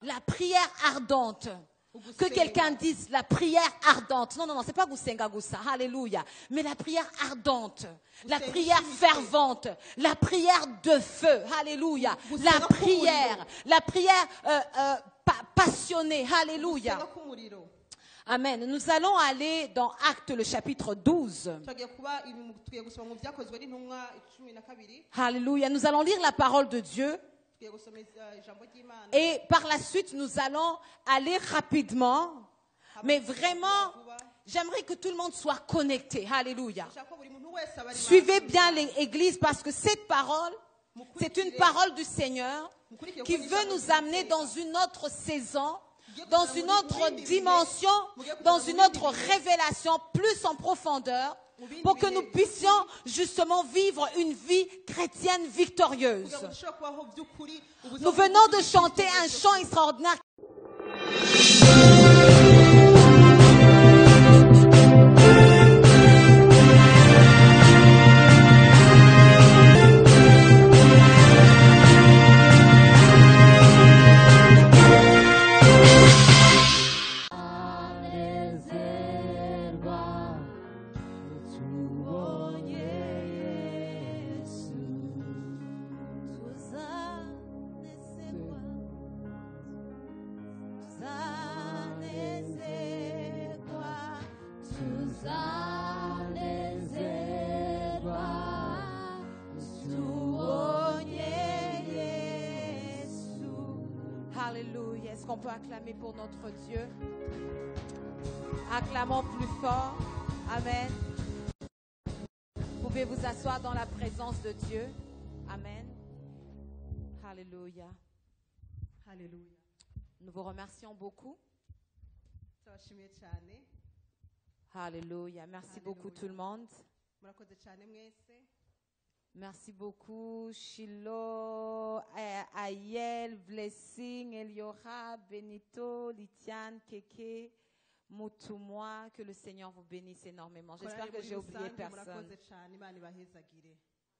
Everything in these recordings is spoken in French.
La prière ardente. Que quelqu'un dise la prière ardente. Non, c'est pas Gusenga Gusa. Alléluia. Mais la prière ardente. La prière fervente. La prière de feu. Alléluia. La prière passionnée. Alléluia. Amen. Nous allons aller dans Actes le chapitre 12. Alléluia. Nous allons lire la parole de Dieu. Et par la suite, nous allons aller rapidement. Mais vraiment, j'aimerais que tout le monde soit connecté. Alléluia. Suivez bien l'église parce que cette parole, c'est une parole du Seigneur qui veut nous amener dans une autre saison, dans une autre dimension, dans une autre révélation plus en profondeur, pour que nous puissions justement vivre une vie chrétienne victorieuse. Nous venons de chanter un chant extraordinaire. Alléluia. Est-ce qu'on peut acclamer pour notre Dieu? Acclamons plus fort. Amen. Vous pouvez vous asseoir dans la présence de Dieu. Amen. Alléluia. Alléluia. Nous vous remercions beaucoup. Alléluia. Merci beaucoup tout le monde. Merci beaucoup, Shiloh, Ayel, Blessing, Eliora, Benito, Litiane, Keke, Moutoumoi. Que le Seigneur vous bénisse énormément. J'espère que j'ai oublié personne.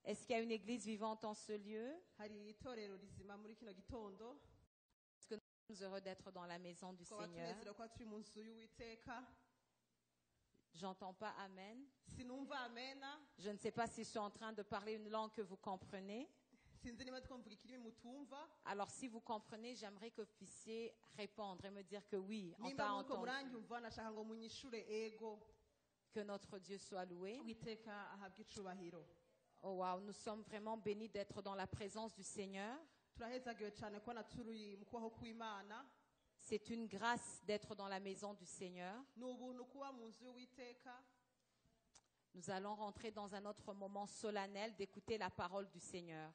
Est-ce qu'il y a une église vivante en ce lieu? Est-ce que nous sommes heureux d'être dans la maison du Seigneur? J'entends pas Amen. Je ne sais pas si je suis en train de parler une langue que vous comprenez. Alors si vous comprenez, j'aimerais que vous puissiez répondre et me dire que oui, on t'a entendu. Que notre Dieu soit loué. Oh wow, nous sommes vraiment bénis d'être dans la présence du Seigneur. C'est une grâce d'être dans la maison du Seigneur. Nous allons rentrer dans un autre moment solennel d'écouter la parole du Seigneur.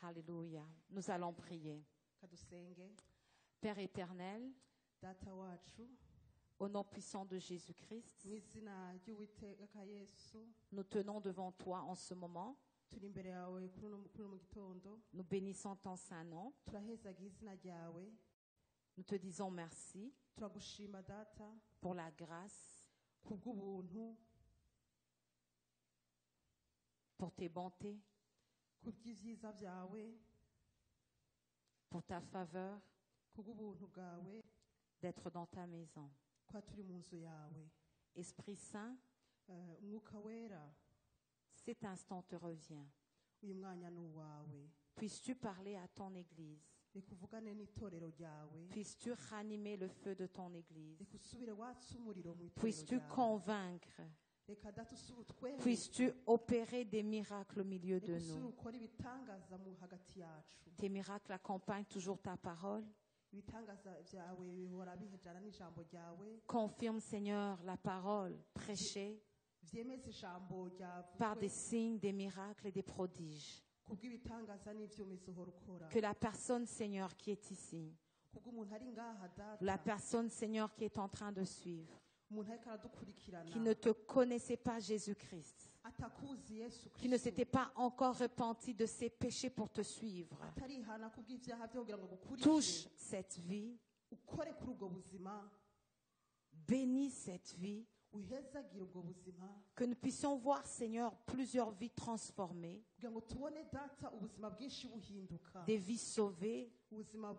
Alléluia. Nous allons prier. Père éternel, au nom puissant de Jésus-Christ, nous tenons devant toi en ce moment. Nous bénissons ton saint nom. Nous te disons merci pour la grâce, pour tes bontés, pour ta faveur, d'être dans ta maison. Esprit Saint, cet instant te revient. Puisses-tu parler à ton Église? Puisses-tu ranimer le feu de ton Église? Puisses-tu convaincre? Puisses-tu opérer des miracles au milieu de nous? Tes miracles accompagnent toujours ta parole. Confirme, Seigneur, la parole prêchée par des signes, des miracles et des prodiges. Que la personne, Seigneur, qui est ici, la personne, Seigneur, qui est en train de suivre, qui ne te connaissait pas, Jésus-Christ, qui ne s'était pas encore repenti de ses péchés pour te suivre, touche cette vie, bénis cette vie, uhezagire ubwo buzima Que nous puissions voir, Seigneur, plusieurs vies transformées, kugira ngo tubone data ubuzima bwinshi buhinduka des vies sauvées, ubuzima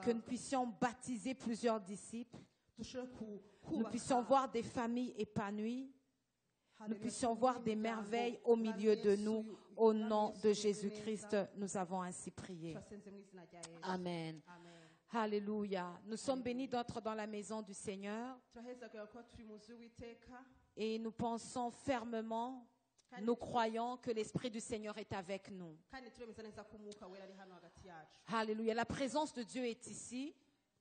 que nous puissions baptiser plusieurs disciples, dushobore nous puissions kubaka voir des familles épanouies, nous puissions voir des merveilles au milieu de nous. Au nom de Jésus-Christ, nous avons ainsi prié. turasenze mu izina rya Yesu. Amen. Amen. Alléluia. Nous sommes bénis d'être dans la maison du Seigneur turahezagura kuba turi mu nzu y'Uwiteka et nous pensons fermement, nous croyons que l'Esprit du Seigneur est avec nous. kandi turemeza neza ko umwuka wera ari hano hagati yacu Alléluia. La présence de Dieu est ici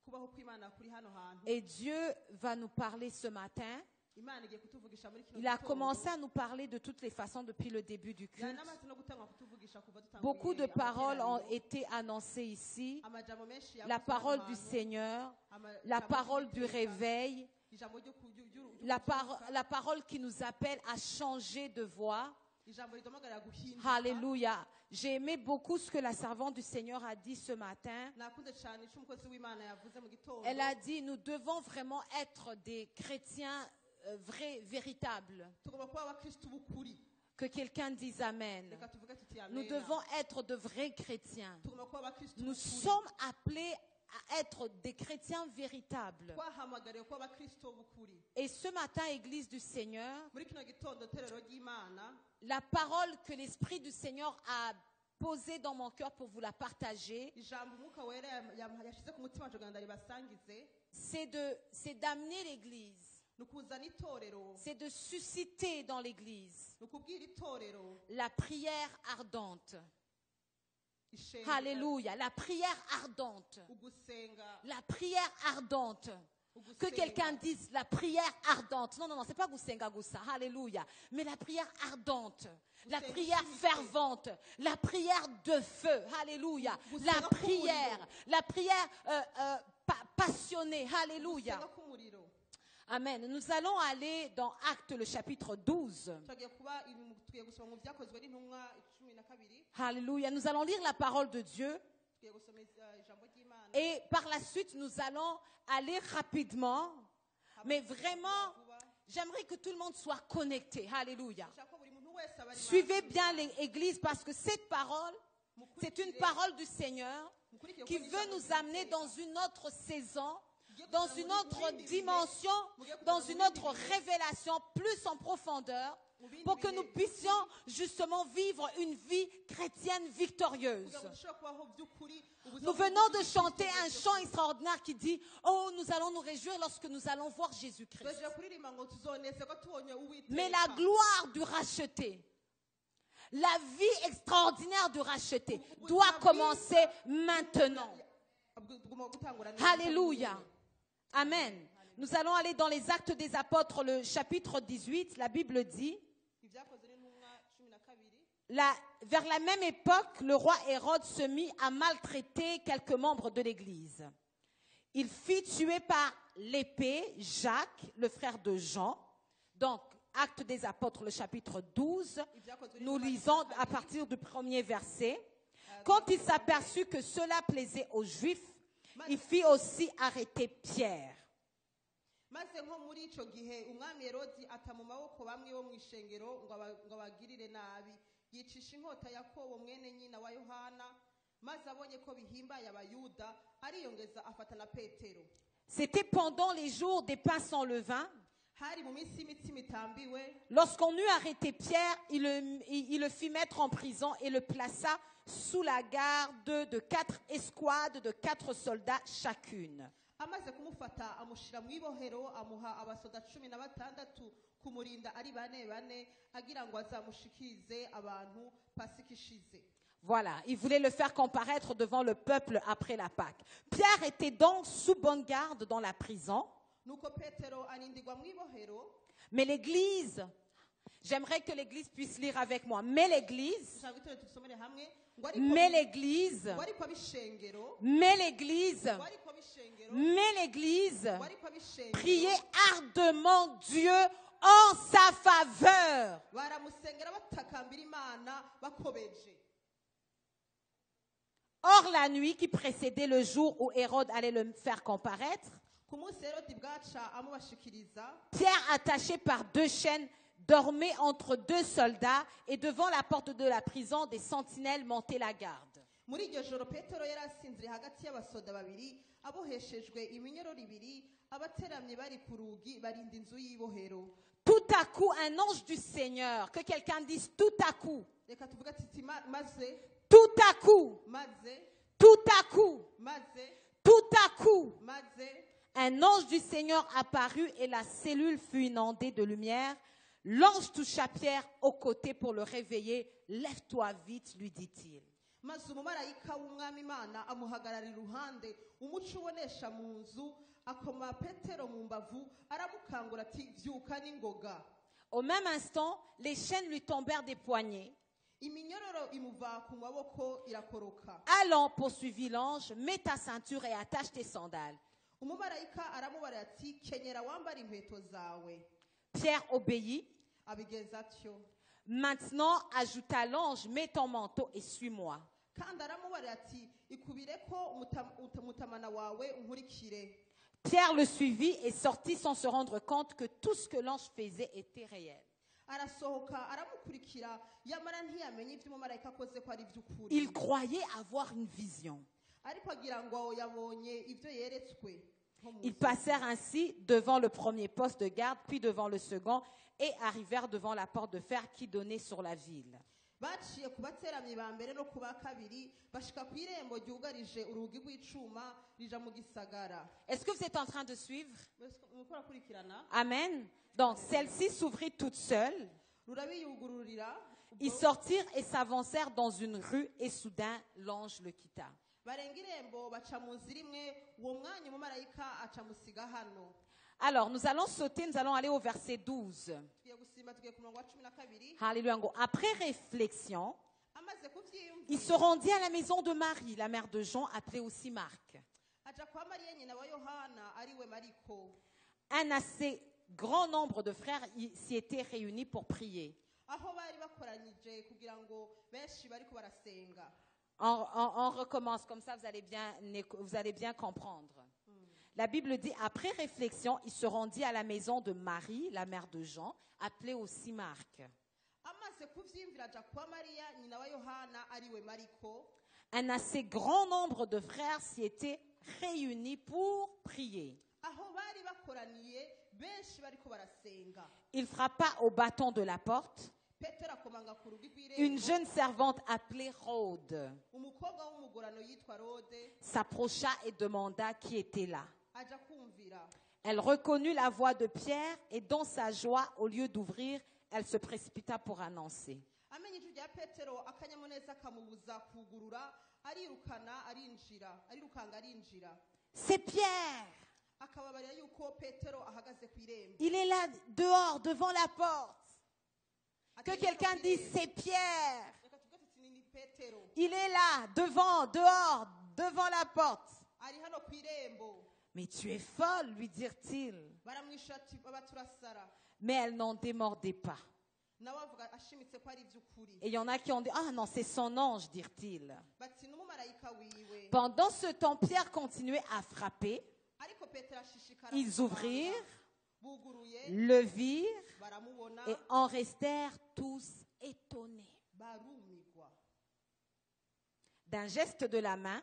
kubaho kw'Imana kuri hano hantu et Dieu va nous parler ce matin. Imana igiye kutuvugisha muri kino Il a gitondo. commencé à nous parler de toutes les façons depuis le début du culte. yanamaze no gutangwa kutuvugisha kuva dutanguye Beaucoup de paroles ont amateraniro. été annoncées ici. Amajambo menshi La yavuzwe parole hano du hantu. Seigneur, Amajambo la parole du y'Uwiteka, réveil, ijambo ryo la parole qui nous appelle à changer de voie. ijambo riduhamagarira guhinduka. Alléluia. J'ai aimé beaucoup ce que la servante du Seigneur a dit ce matin. nakunze cyane icyo umukozi w'Imana yavuze mu gitondo. Elle a dit, nous devons vraiment être des chrétiens vrais, véritables. tugomba kuba abakristu b'ukuri. Que quelqu'un dise Amen. Reka tuvuge tuti Nous amena. devons être de vrais chrétiens. tugomba kuba abakristu Nous b'ukuri. sommes appelés à être des chrétiens véritables. twahamagariwe kuba abakristu b'ukuri. Et ce matin, Église du Seigneur, muri kino gitondo torero ry'Imana la parole que l'Esprit du Seigneur a posée dans mon cœur pour vous la partager, ijambo umwuka wera yashyize ku mutima wacu kugira ngo ribasangize c'est d'amener l'Église, ni ukuzana itorero c'est de susciter dans l'Église ni ukubwira itorero la prière ardente. ishengero, Alléluia, la prière ardente. ugusenga La prière ardente. Que ugusenga. quelqu'un dise la prière ardente. Non, non, non, c'est pas Goussenga Goussa. Alléluia. Mais la prière ardente. La prière fervente. La prière de feu. Alléluia. La prière passionnée. Alléluia. Gusenga k'umuriro. Amen. Nous allons aller dans Actes le chapitre 12. tugiye kuba tugiye gusoma mu byakozwe n'intumwa 12. Alléluia. Nous allons lire la parole de Dieu. tugiye gusoma ijambo ry'Imana. Et par la suite, nous allons aller rapidement. Mais vraiment, j'aimerais que tout le monde soit connecté. Alléluia. Ndashaka ko buri muntu wese aba ari Suivez maso. bien l'Église parce que cette parole, c'est une parole du Seigneur Mukurikire qui ko veut ijambo nous amener ry'Uwiteka. dans une autre saison, dans une autre dimension, dans une autre révélation, plus en profondeur, pour que nous puissions justement vivre une vie chrétienne victorieuse. Kugira ngo dushobore kubaho by'ukuri, ubuzima Nous venons de chanter un chant extraordinaire qui dit « Oh, nous allons nous réjouir lorsque nous allons voir Jésus-Christ. tugiye kuririmba ngo tuzoneze ko tubonye Uwiteka. » Mais la gloire du racheté, la vie extraordinaire du racheté doit commencer maintenant. Tugomba gutangura neza. Alléluia. Amen. Nous allons aller dans les Actes des Apôtres, le chapitre 18. La Bible dit, Ibyakozwe n'intumwa 12. vers la même époque, le roi Hérode se mit à maltraiter quelques membres de l'Église. Il fit tuer par l'épée Jacques, le frère de Jean. Donc, Actes des Apôtres, le chapitre 12. Nous lisons à partir du premier verset. Quand il s'aperçut que cela plaisait aux Juifs, il fit aussi arrêter Pierre. maze nko muri icyo gihe umwami Herodi ata mu maboko bamwe bo mu ishengero ngo abagirire nabi, yicisha inkota Yakobo mwene nyina wa Yohana, maze abonye ko bihimbaye abayuda ariyongeza afata na Petero. C'était pendant les jours des pains sans levain. Hari mu minsi y'imitsima itambiwe, Lorsqu'on eut arrêté Pierre, il le fit mettre en prison et le plaça sous la garde de 4 escouades de 4 soldats chacune. amaze kumufata amushira mu ibohero, amuha abasoda 16 kumurinda ari bane agira ngo azamushikirize abantu Pasika ishize. Voilà, il voulait le faire comparaître devant le peuple après la Pâque. Pierre était donc sous bonne garde dans la prison. Nuko Petero anindigwa mu ibohero. Mais l'Église, j'aimerais que l'Église puisse lire avec moi. Mais l'Église, mais l'Église, priait ardemment Dieu en sa faveur. Or, la nuit qui précédait le jour où Hérode allait le faire comparaître, ku munsi herodi bwaca amubashikiriza Pierre, attaché par 2 chaînes, dormait entre 2 soldats et devant la porte de la prison, des sentinelles montaient la garde. muri iryo joro petero yari asinziriye hagati y'abasoda babiri aboheshejwe iminyororo ibiri abateramye bari ku rugi barinda inzu y'ibohero. Tout à coup, un ange du Seigneur, que quelqu'un dise tout à coup, reka tuvuga ati maze tout à coup, maze tout à coup, maze tout à coup, maze un ange du Seigneur apparut et la cellule fut inondée de lumière. L'ange toucha Pierre au côté pour le réveiller. Lève-toi vite, lui dit-il. maze umumarayika w'umwami imana amuhagarara iruhande umuco ubonesha mu nzu akoma petero mu mbavu aramukangura ati vyuka n'ingoga. Au même instant, les chaînes lui tombèrent des poignets. iminyororo imuva ku maboko irakoroka. Allons, poursuivit l'ange, mets ta ceinture et attache tes sandales. umumarayika aramubarira ati kenyera wambara inkweto zawe. Pierre obéit. abigenza atyo. Maintenant, ajouta l'ange, mets ton manteau et suis-moi. kandi aramubarira ati ikubireko umutamana wawe unkurikire. Pierre le suivit et sortit sans se rendre compte que tout ce que l'ange faisait était réel. arasohoka aramukurikira yamara ntiyamenye ibyo umumarayika akoze ko ari by'ukuri. Il croyait avoir une vision. ariko agira ngo yabonye ibyo yeretswe. Ils passèrent ainsi devant le premier poste de garde, puis devant le second, et arrivèrent devant la porte de fer qui donnait sur la ville. baciye ku bateramyi ba mbere no ku ba kabiri bashika ku irembo ryugarije urugi rw'icuma rija mu gisagara. Est-ce que vous êtes en train de suivre? Muriko murakurikirana? Amen. Donc, celle-ci s'ouvrit toute seule. rurabiyugururira. Ils sortirent et s'avancèrent dans une rue, et soudain, l'ange le quitta. barenga irembo baca mu nzira imwe uwo mwanya umumarayika aca musiga hano. Alors, nous allons sauter, nous allons aller au verset 12. tugiye gusimba tugiye ku murongo wa 12. Alléluia. Après réflexion, amaze kuvyiyumvira il se rendit à la maison de Marie, la mère de Jean, appelée aussi Marc. aja kwa mariya nyina wa yohana ariwe mariko. Un assez grand nombre de frères s'y étaient réunis pour prier. aho bari bakoranyije kugira ngo benshi bariko barasenga. On recommence, comme ça vous allez bien comprendre. La Bible dit, après réflexion, il se rendit à la maison de Marie, la mère de Jean, appelée aussi Marc. amaze kuvyiyumvira aja kwa mariya nyina wa yohana ariwe mariko. Un assez grand nombre de frères s'y étaient réunis pour prier. aho bari bakoraniye benshi bariko barasenga. Il frappa au bâton de la porte. petero akomanga ku rugi rw'irembo. Une jeune servante appelée Rhode umukobwa w'umugorano yitwa rode s'approcha et demanda qui était là. aja kumvira. Elle reconnut la voix de Pierre et dans sa joie, au lieu d'ouvrir, elle se précipita pour annoncer. amenye ijwi rya petero akanyamuneza kamubuza kugurura arirukanga arinjira. C'est Pierre. akababarira yuko petero ahagaze ku irembo. Il est là dehors, devant la porte. Que quelqu'un dise, c'est Pierre. Reka tuvuge tuti ni petero Il est là, dehors, devant la porte. ari hano ku irembo. Mais tu es folle, lui dirent-ils. baramwishyura ati baba turasara. Mais elle n'en démordait pas. nawe avuga ashimitse ko ari iby'ukuri. Et il y en a qui ont dit, ah non, c'est son ange, dirent-ils. bati n'umumarayika wiwe. Pendant ce temps, Pierre continuait à frapper. ariko petero ashishikara. Ils ouvrirent, buguruye le virent baramubona et en restèrent tous étonnés. barumigwa. D'un geste de la main,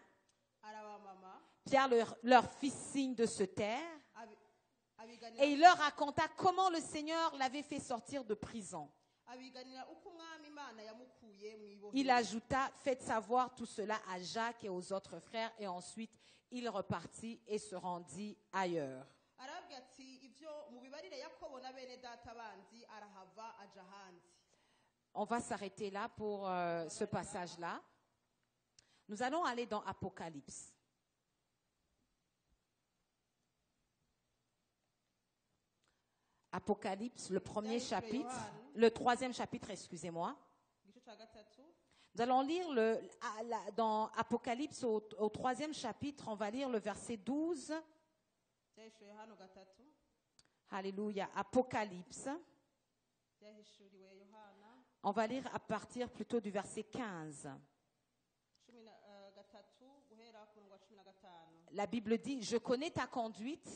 arabamama Pierre leur fit signe de se taire abiganira et il leur raconta comment le Seigneur l'avait fait sortir de prison. abiganira uko umwami imana yamukuye mu ibohero. Il ajouta, faites savoir tout cela à Jacques et aux autres frères, et ensuite il repartit et se rendit ailleurs. arababwira ati ibyo mubibarire yakobo na bene data bandi arahava aja ahandi. On va s'arrêter là pour ce passage-là. Nous allons aller dans Apocalypse. Apocalypse, le premier chapitre, le troisième chapitre, excusez-moi. igice cya gatatu Nous allons lire dans Apocalypse au troisième chapitre, on va lire le verset 12. byahishuwe hano gatatu Alléluia. Apocalypse. byahishuriwe yohana On va lire à partir plutôt du verset 15. gatatu guhera ku murongo wa 15. La Bible dit, je connais ta conduite,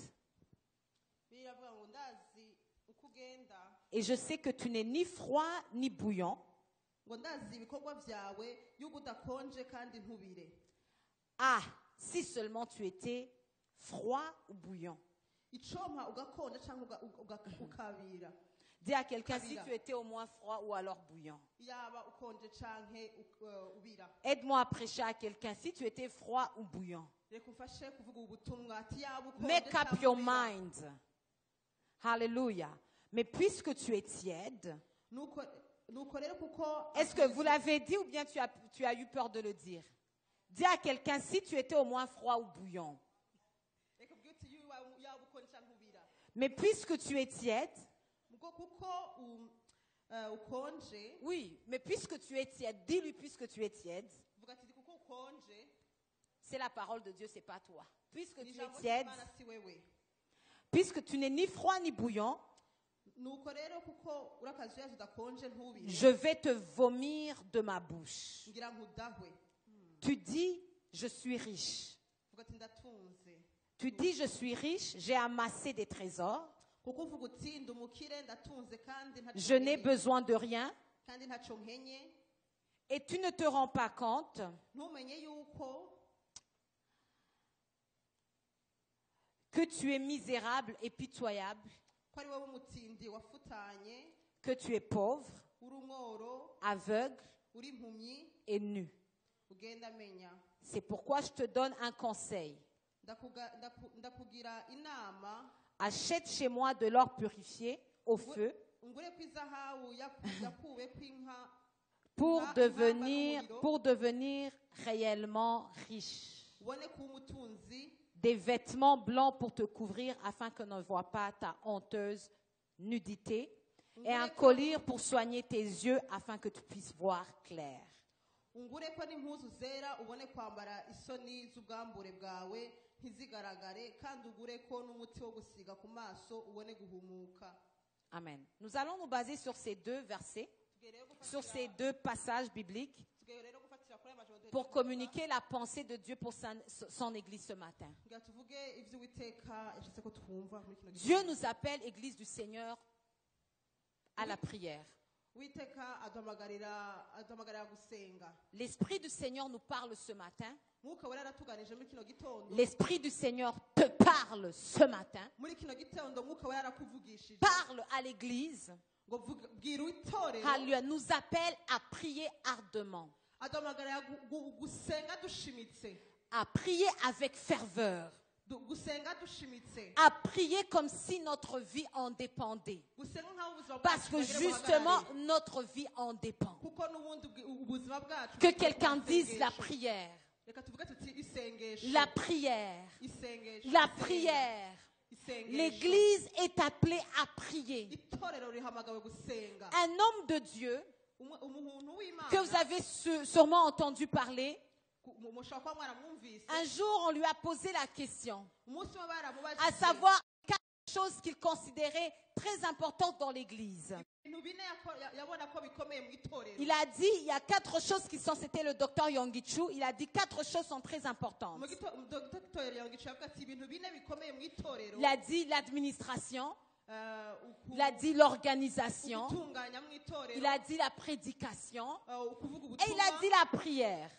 Et je sais que tu n'es ni froid ni bouillant. ngo ndazi ibikorwa byawe yuko udakonje kandi ntubire. Ah, si seulement tu étais froid ou bouillant. Icompa ugakonja cyangwa ukabira. Dis à quelqu'un si tu étais au moins froid ou alors bouillant. Yaba ukonje canke ubira. Aide-moi à prêcher à quelqu'un si tu étais froid ou bouillant. Rekufashe kuvuga ubutumwa ati yaba ukonje. Make up your mind. Hallelujah. Mais puisque tu es tiède, est-ce que vous l'avez dit ou bien tu as eu peur de le dire? Dis à quelqu'un si tu étais au moins froid ou bouillant. Mais puisque tu es tiède, oui, mais puisque tu es tiède, dis-lui puisque tu es tiède. C'est la parole de Dieu, c'est pas toi. Puisque tu es tiède, puisque tu n'es ni froid ni bouillant, je vais te vomir de ma bouche. Tu dis, je suis riche. Tu dis, je suis riche, j'ai amassé des trésors. Je n'ai besoin de rien. Et tu ne te rends pas compte que tu es misérable et pitoyable, que tu es pauvre, aveugle et nu. C'est pourquoi je te donne un conseil. Achète chez moi de l'or purifié au feu pour devenir réellement riche. Des vêtements blancs pour te couvrir afin qu'on ne voit pas ta honteuse nudité et un collier pour soigner tes yeux afin que tu puisses voir clair. Amen. Nous allons nous baser sur ces deux versets, sur ces deux passages bibliques pour communiquer la pensée de Dieu pour son Église ce matin. Dieu nous appelle, Église du Seigneur, à la prière. L'Esprit du Seigneur nous parle ce matin. L'Esprit du Seigneur te parle ce matin. Parle à l'Église. Alléluia, nous appelle à prier ardemment. À prier avec ferveur. À prier comme si notre vie en dépendait. Parce que justement, notre vie en dépend. Que quelqu'un dise la prière. La prière. La prière. L'Église est appelée à prier. Un homme de Dieu que vous avez sûrement entendu parler, un jour on lui a posé la question, à savoir quatre choses qu'il considérait très importantes dans l'Église. Il a dit, il y a quatre choses qui sont, c'était le docteur Yonggi-Chu, il a dit quatre choses sont très importantes. Il a dit l'administration, il a dit l'organisation, il a dit la prédication et il a dit la prière.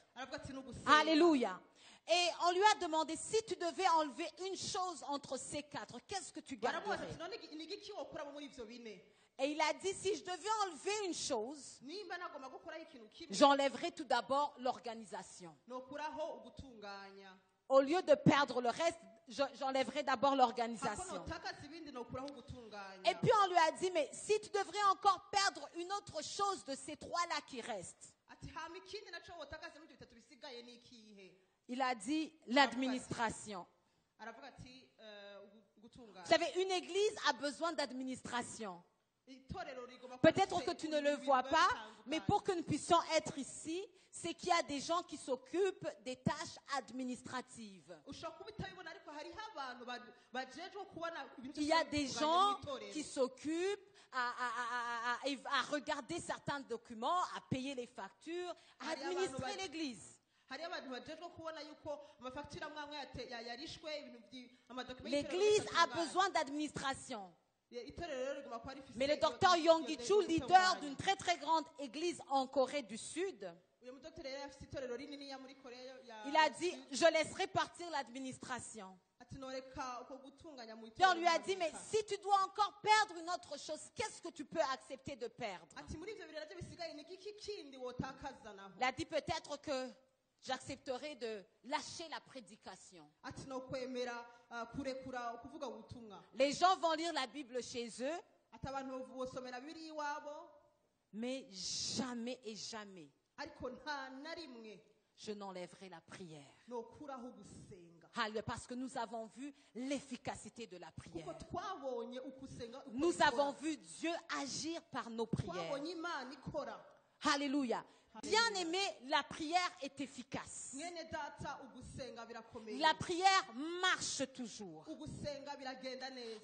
Alléluia. Et on lui a demandé si tu devais enlever une chose entre ces quatre, qu'est-ce que tu garderais? Et il a dit si je devais enlever une chose, j'enlèverais tout d'abord l'organisation. Au lieu de perdre le reste, j'enlèverai d'abord l'organisation. Et puis on lui a dit, mais si tu devrais encore perdre une autre chose de ces trois-là qui restent, il a dit l'administration. Vous savez, une église a besoin d'administration. Peut-être que tu ne le vois pas, mais pour que nous puissions être ici, c'est qu'il y a des gens qui s'occupent des tâches administratives. Il y a des gens qui s'occupent à regarder certains documents, à payer les factures, à administrer l'église. L'église a besoin d'administration. Mais le docteur Yonggi-Chu, leader d'une très très grande église en Corée du Sud, il a dit, je laisserai partir l'administration. Et on lui a dit, mais si tu dois encore perdre une autre chose, qu'est-ce que tu peux accepter de perdre? Il a dit peut-être que j'accepterai de lâcher la prédication. Les gens vont lire la Bible chez eux, mais jamais et jamais je n'enlèverai la prière. Parce que nous avons vu l'efficacité de la prière. Nous avons vu Dieu agir par nos prières. Alléluia. Bien aimé, la prière est efficace. La prière marche toujours.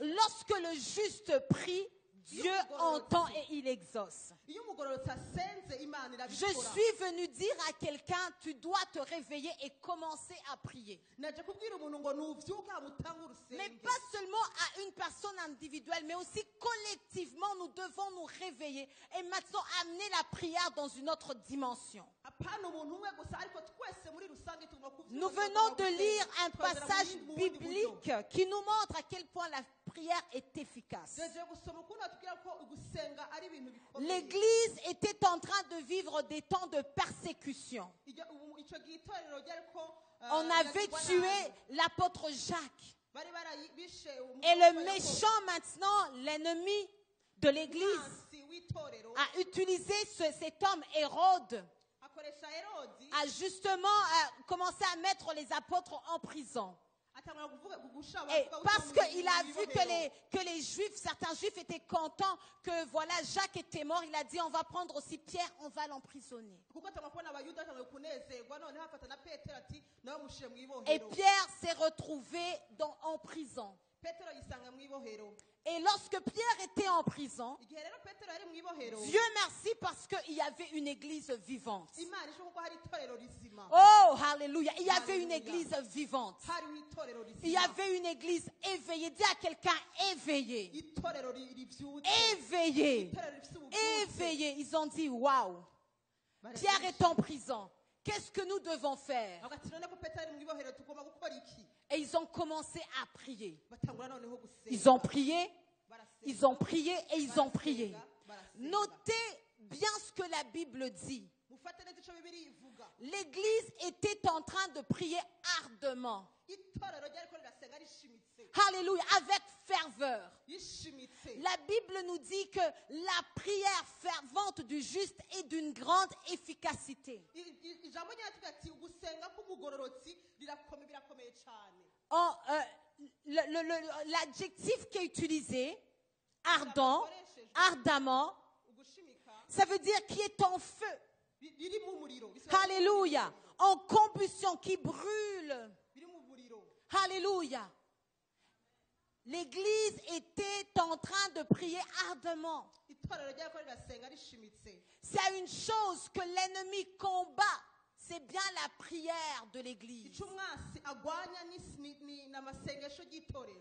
Lorsque le juste prie, Dieu entend et il exauce. Je suis venu dire à quelqu'un, tu dois te réveiller et commencer à prier. Mais pas seulement à une personne individuelle, mais aussi collectivement, nous devons nous réveiller et maintenant amener la prière dans une autre dimension. Nous venons de lire un passage biblique qui nous montre à quel point la prière est efficace. L'Église était en train de vivre des temps de persécution. On avait tué l'apôtre Jacques. Et le méchant maintenant, l'ennemi de l'Église, a utilisé cet homme Hérode, a justement commencé à mettre les apôtres en prison. Et parce qu'il a vu que les Juifs, certains Juifs étaient contents que voilà Jacques était mort, il a dit on va prendre aussi Pierre, on va l'emprisonner. Et Pierre s'est retrouvé en prison. Et lorsque Pierre était en prison, Dieu merci parce qu'il y avait une église vivante. Oh, alléluia. Il y avait une église vivante. Il y avait une église éveillée. Dis à quelqu'un éveillé. Éveillé. Éveillé. Ils ont dit, waouh. Pierre est en prison. Qu'est-ce que nous devons faire? Et ils ont commencé à prier. Ils ont prié, ils ont prié et ils ont prié. Notez bien ce que la Bible dit. L'Église était en train de prier ardemment. Alléluia, avec ferveur. La Bible nous dit que la prière fervente du juste est d'une grande efficacité. L'adjectif qui est utilisé, ardent, ardemment, ça veut dire qui est en feu. Alléluia, en combustion, qui brûle. Alléluia. L'Église était en train de prier ardemment. C'est une chose que l'ennemi combat. C'est bien la prière de l'Église.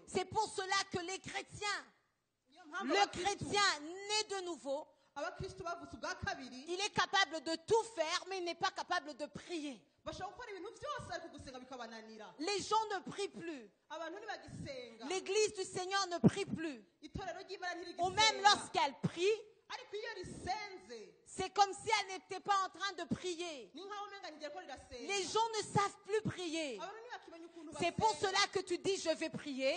C'est pour cela que les chrétiens, le chrétien né de nouveau, il est capable de tout faire, mais il n'est pas capable de prier. Les gens ne prient plus. L'Église du Seigneur ne prie plus. Ou même lorsqu'elle prie, c'est comme si elle n'était pas en train de prier. Les gens ne savent plus prier. C'est pour cela que tu dis je vais prier.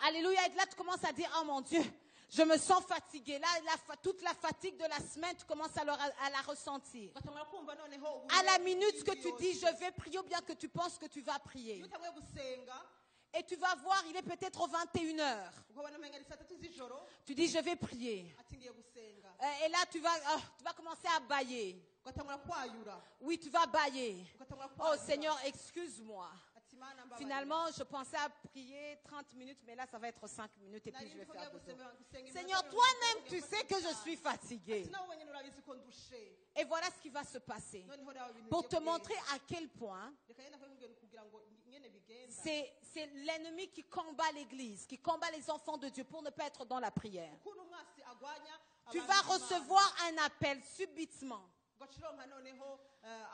Alléluia. Et là tu commences à dire oh mon Dieu, je me sens fatigué. Là, toute la fatigue de la semaine, tu commences à la ressentir. À la minute que tu dis je vais prier ou bien que tu penses que tu vas prier. Et tu vas voir, il est peut-être 21h. Tu dis, je vais prier. Et là, tu vas commencer à bâiller. Oui, tu vas bâiller. Oh Seigneur, excuse-moi. Finalement, je pensais à prier 30 minutes, mais là, ça va être 5 minutes et puis je vais faire dodo. Seigneur, toi-même, tu sais que je suis fatiguée. Et voilà ce qui va se passer. Pour te montrer à quel point bigenda c'est l'ennemi qui combat l'église, qui combat les enfants de Dieu pour ne pas être dans la prière. ukuntu umwasi agwanya Tu abantu vas b'Imana. recevoir un appel subitement. ugacironka noneho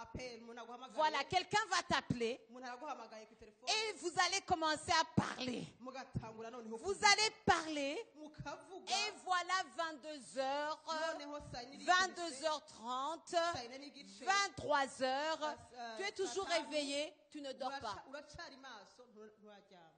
apel umuntu aguhamagaye Voilà, quelqu'un va t'appeler umuntu araguhamagaye ku telefone et vous allez commencer à parler. mugatangura noneho Vous allez parler mukavuga et voilà 22h, noneho saa yine n'igice 22h30, saa yine n'igice 23h. Tu es toujours réveillé, tu ne dors pas. uracari maso nturaryama.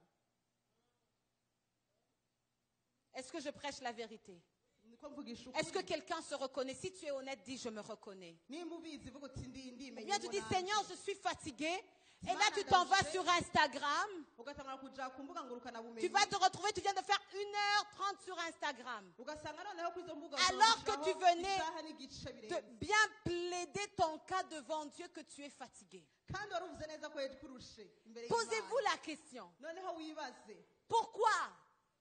Est-ce que je prêche la vérité? Niko mvugisha Est-ce que ukuri. quelqu'un se reconnaît? Si tu es honnête, dis je me reconnais. nimba ubizi vuga uti ndimenya Ou bien tu dis ngo Seigneur, nanje. je suis fatigué. Et là, tu t'en vas sur Instagram. ugatangura kuja ku mbuga ngurukanabumenyi Tu vas te retrouver, tu viens de faire 1h30 sur Instagram. ugasanga noneho kuri izo mbuga Alors que ngurukanaho tu venais isaha n'igice De birenze bien plaider ton cas devant Dieu que tu es fatigué. kandi wari uvuze neza ko kurushe imbere Posez-vous y'Imana la question. noneho wibaze Pourquoi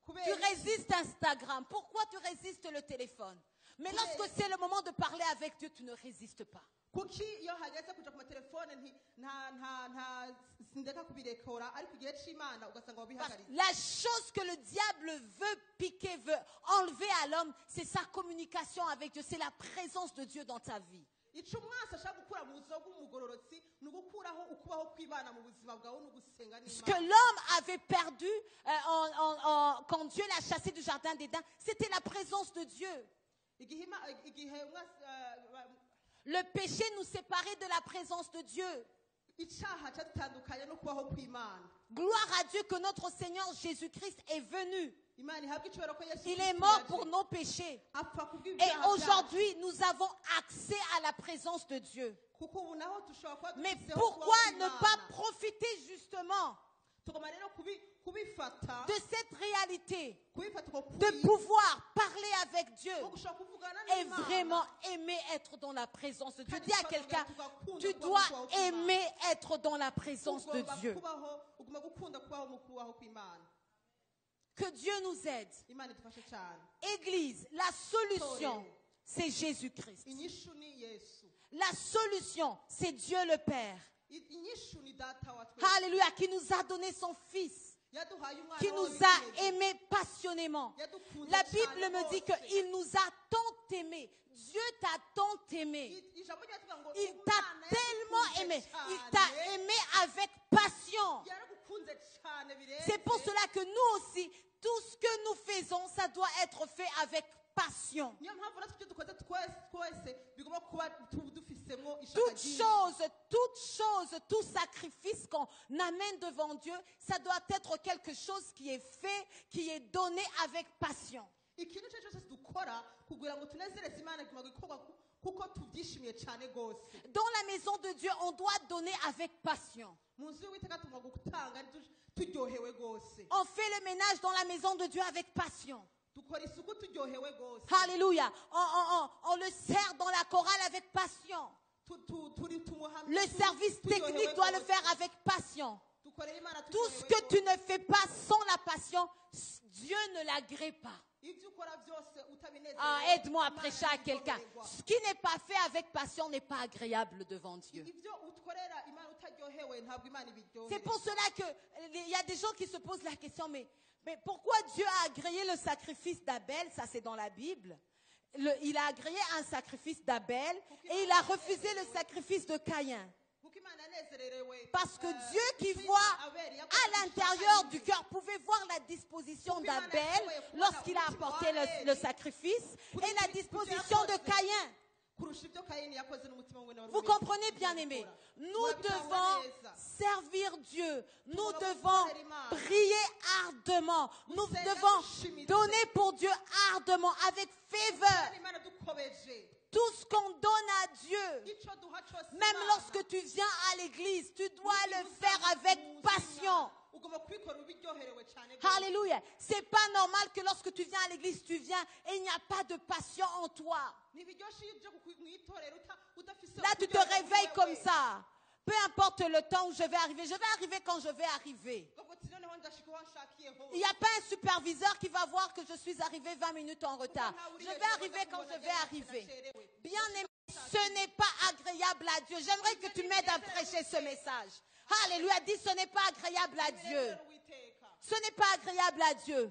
tu kubera résistes Instagram? Pourquoi tu résistes le téléphone? Mais lorsque c'est le moment de parler avec Dieu, tu ne résistes pas. kuki iyo hageze kuja ku matelefone nta sindeka kubirekora ariko igihe c'Imana ugasanga Parce que wabihagaritse la chose que le diable veut piquer, veut enlever à l'homme, c'est sa communication avec Dieu, c'est la présence de Dieu dans ta vie. ico umwasi ashaka gukura mu buzima bw'umugororotsi ni ugukuraho ukubaho kw'Imana mu buzima bwawe no gusenga Ce que n'Imana l'homme avait perdu quand Dieu l'a chassé du jardin d'Éden, c'était la présence de Dieu. igihe umwasi Le péché nous séparait de la présence de Dieu. icaha cyadutandukanye no kubaho kw'Imana Gloire à Dieu que notre Seigneur Jésus-Christ est venu. Imana ihabwa icubahiro ko Yesu Il Kristo est mort yaje. pour nos péchés. apfa Et kubw'ibyaha byacu. aujourd'hui, nous avons accès à la présence de Dieu. kuko ubu naho dushobora kuba Mais dufiseho pourquoi kubaho ne kw'Imana. pas profiter justement tugomba rero kubifata de cette réalité, kubifata uko de kuri pouvoir parler avec Dieu ko gushobora kuvugana et n'Imana vraiment aimer être dans la présence de Dieu? kandi Dis à quelqu'un, tugakunda tu kubaho dois kubaho kw'Imana. aimer être dans la présence de Ugomba Dieu. ugomba gukunda kubaho mu kubaho kw'Imana. Que Dieu nous aide. Imana idufashe cyane. Église, la solution, c'est Jésus-Christ. Inyishu ni Yesu. La solution, c'est Dieu le Père. Inyishu ni data wa twese. Alléluia, qui nous a donné son Fils, Yaduhaye umwana qui wawe nous w'ikinege. a aimés passionnément. Yadukunze La cyane Bible me dit rwose. qu'il nous a tant aimés. Dieu t'a tant aimé. Ijambo ryatubwira ngo Il umwana t'a tellement yadukunze aimé. cyane. Il t'a aimé avec passion. Yaragukunze cyane birenze. C'est pour cela que nous aussi, tout ce que nous faisons, ça doit être fait avec passion. niyo mpamvu natwe ibyo dukoze twese bigomba kuba dufisemo ishaka Toute ryinshi. chose, tout sacrifice qu'on amène devant Dieu, ça doit être quelque chose qui est fait, qui est donné avec passion. ikintu icyo cyose dukora kugira ngo tunezereze Imana bigomba gukorwa kuko tubyishimiye cyane rwose. Dans la maison de Dieu, on doit donner avec passion. mu nzu y'Uwiteka tugomba gutanga turyohewe rwose. On fait le ménage dans la maison de Dieu avec passion. dukora isuku turyohewe rwose. Alléluia. On le sert dans la chorale avec passion. Le service technique doit le faire avec passion. dukorera Imana Tout ce turyohewe que tu rwose. ne fais pas sans la passion, Dieu ne l'agrée pas. ibyo ukora byose utabinezerewe. Ah, aide-moi à Imana prêcher à quelqu'un. ntibyorerwa. Ce qui n'est pas fait avec passion n'est pas agréable devant Dieu. ibyo utkorera Imana utaryohewe ntabwo Imana ibiryohera. C'est pour cela qu'il y a des gens qui se posent la question, mais pourquoi Dieu a agréé le sacrifice d'Abel? Ça, c'est dans la Bible. Il a agréé un sacrifice d'Abel et il a refusé le sacrifice de Caïn. Kuko Imana yanezererewe. Parce que Dieu qui voit à l'intérieur du cœur pouvait voir la disposition d'Abel lorsqu'il a apporté le sacrifice et la disposition de Caïn. kurusha ibyo Kayini yakoze n'umutima we wari Vous umeze. comprenez, bien-aimés? Nous devons servir Dieu. Nous devons prier ardemment. Nous devons donner pour Dieu ardemment, avec faveur. Imana dukobeje. Tout ce qu'on donne à Dieu, Icyo duha cyose même Imana. lorsque tu viens à l'église, tu dois le faire avec passion. ugomba kubikora ubiryoherewe cyane rwose. Alléluia. C'est pas normal que lorsque tu viens à l'église, tu viens et il n'y a pas de passion en toi. Ntibiryoshye iyo uje mu itorero udafise Là, tu te ukuryoherwa réveilles wewe. comme ça. Peu importe le temps où je vais arriver quand je vais arriver. Uvuga uti noneho ndashika aho nshakiye hose. Il n'y a pas un superviseur qui va voir que je suis arrivé 20 minutes en retard. Je vais arriver quand je vais arriver. Bien aimé, ce n'est pas agréable à Dieu. J'aimerais que tu m'aides à prêcher ce message. Alléluia, dis ce n'est pas agréable à Dieu. Binezera Uwiteka. Ce n'est pas agréable à Dieu.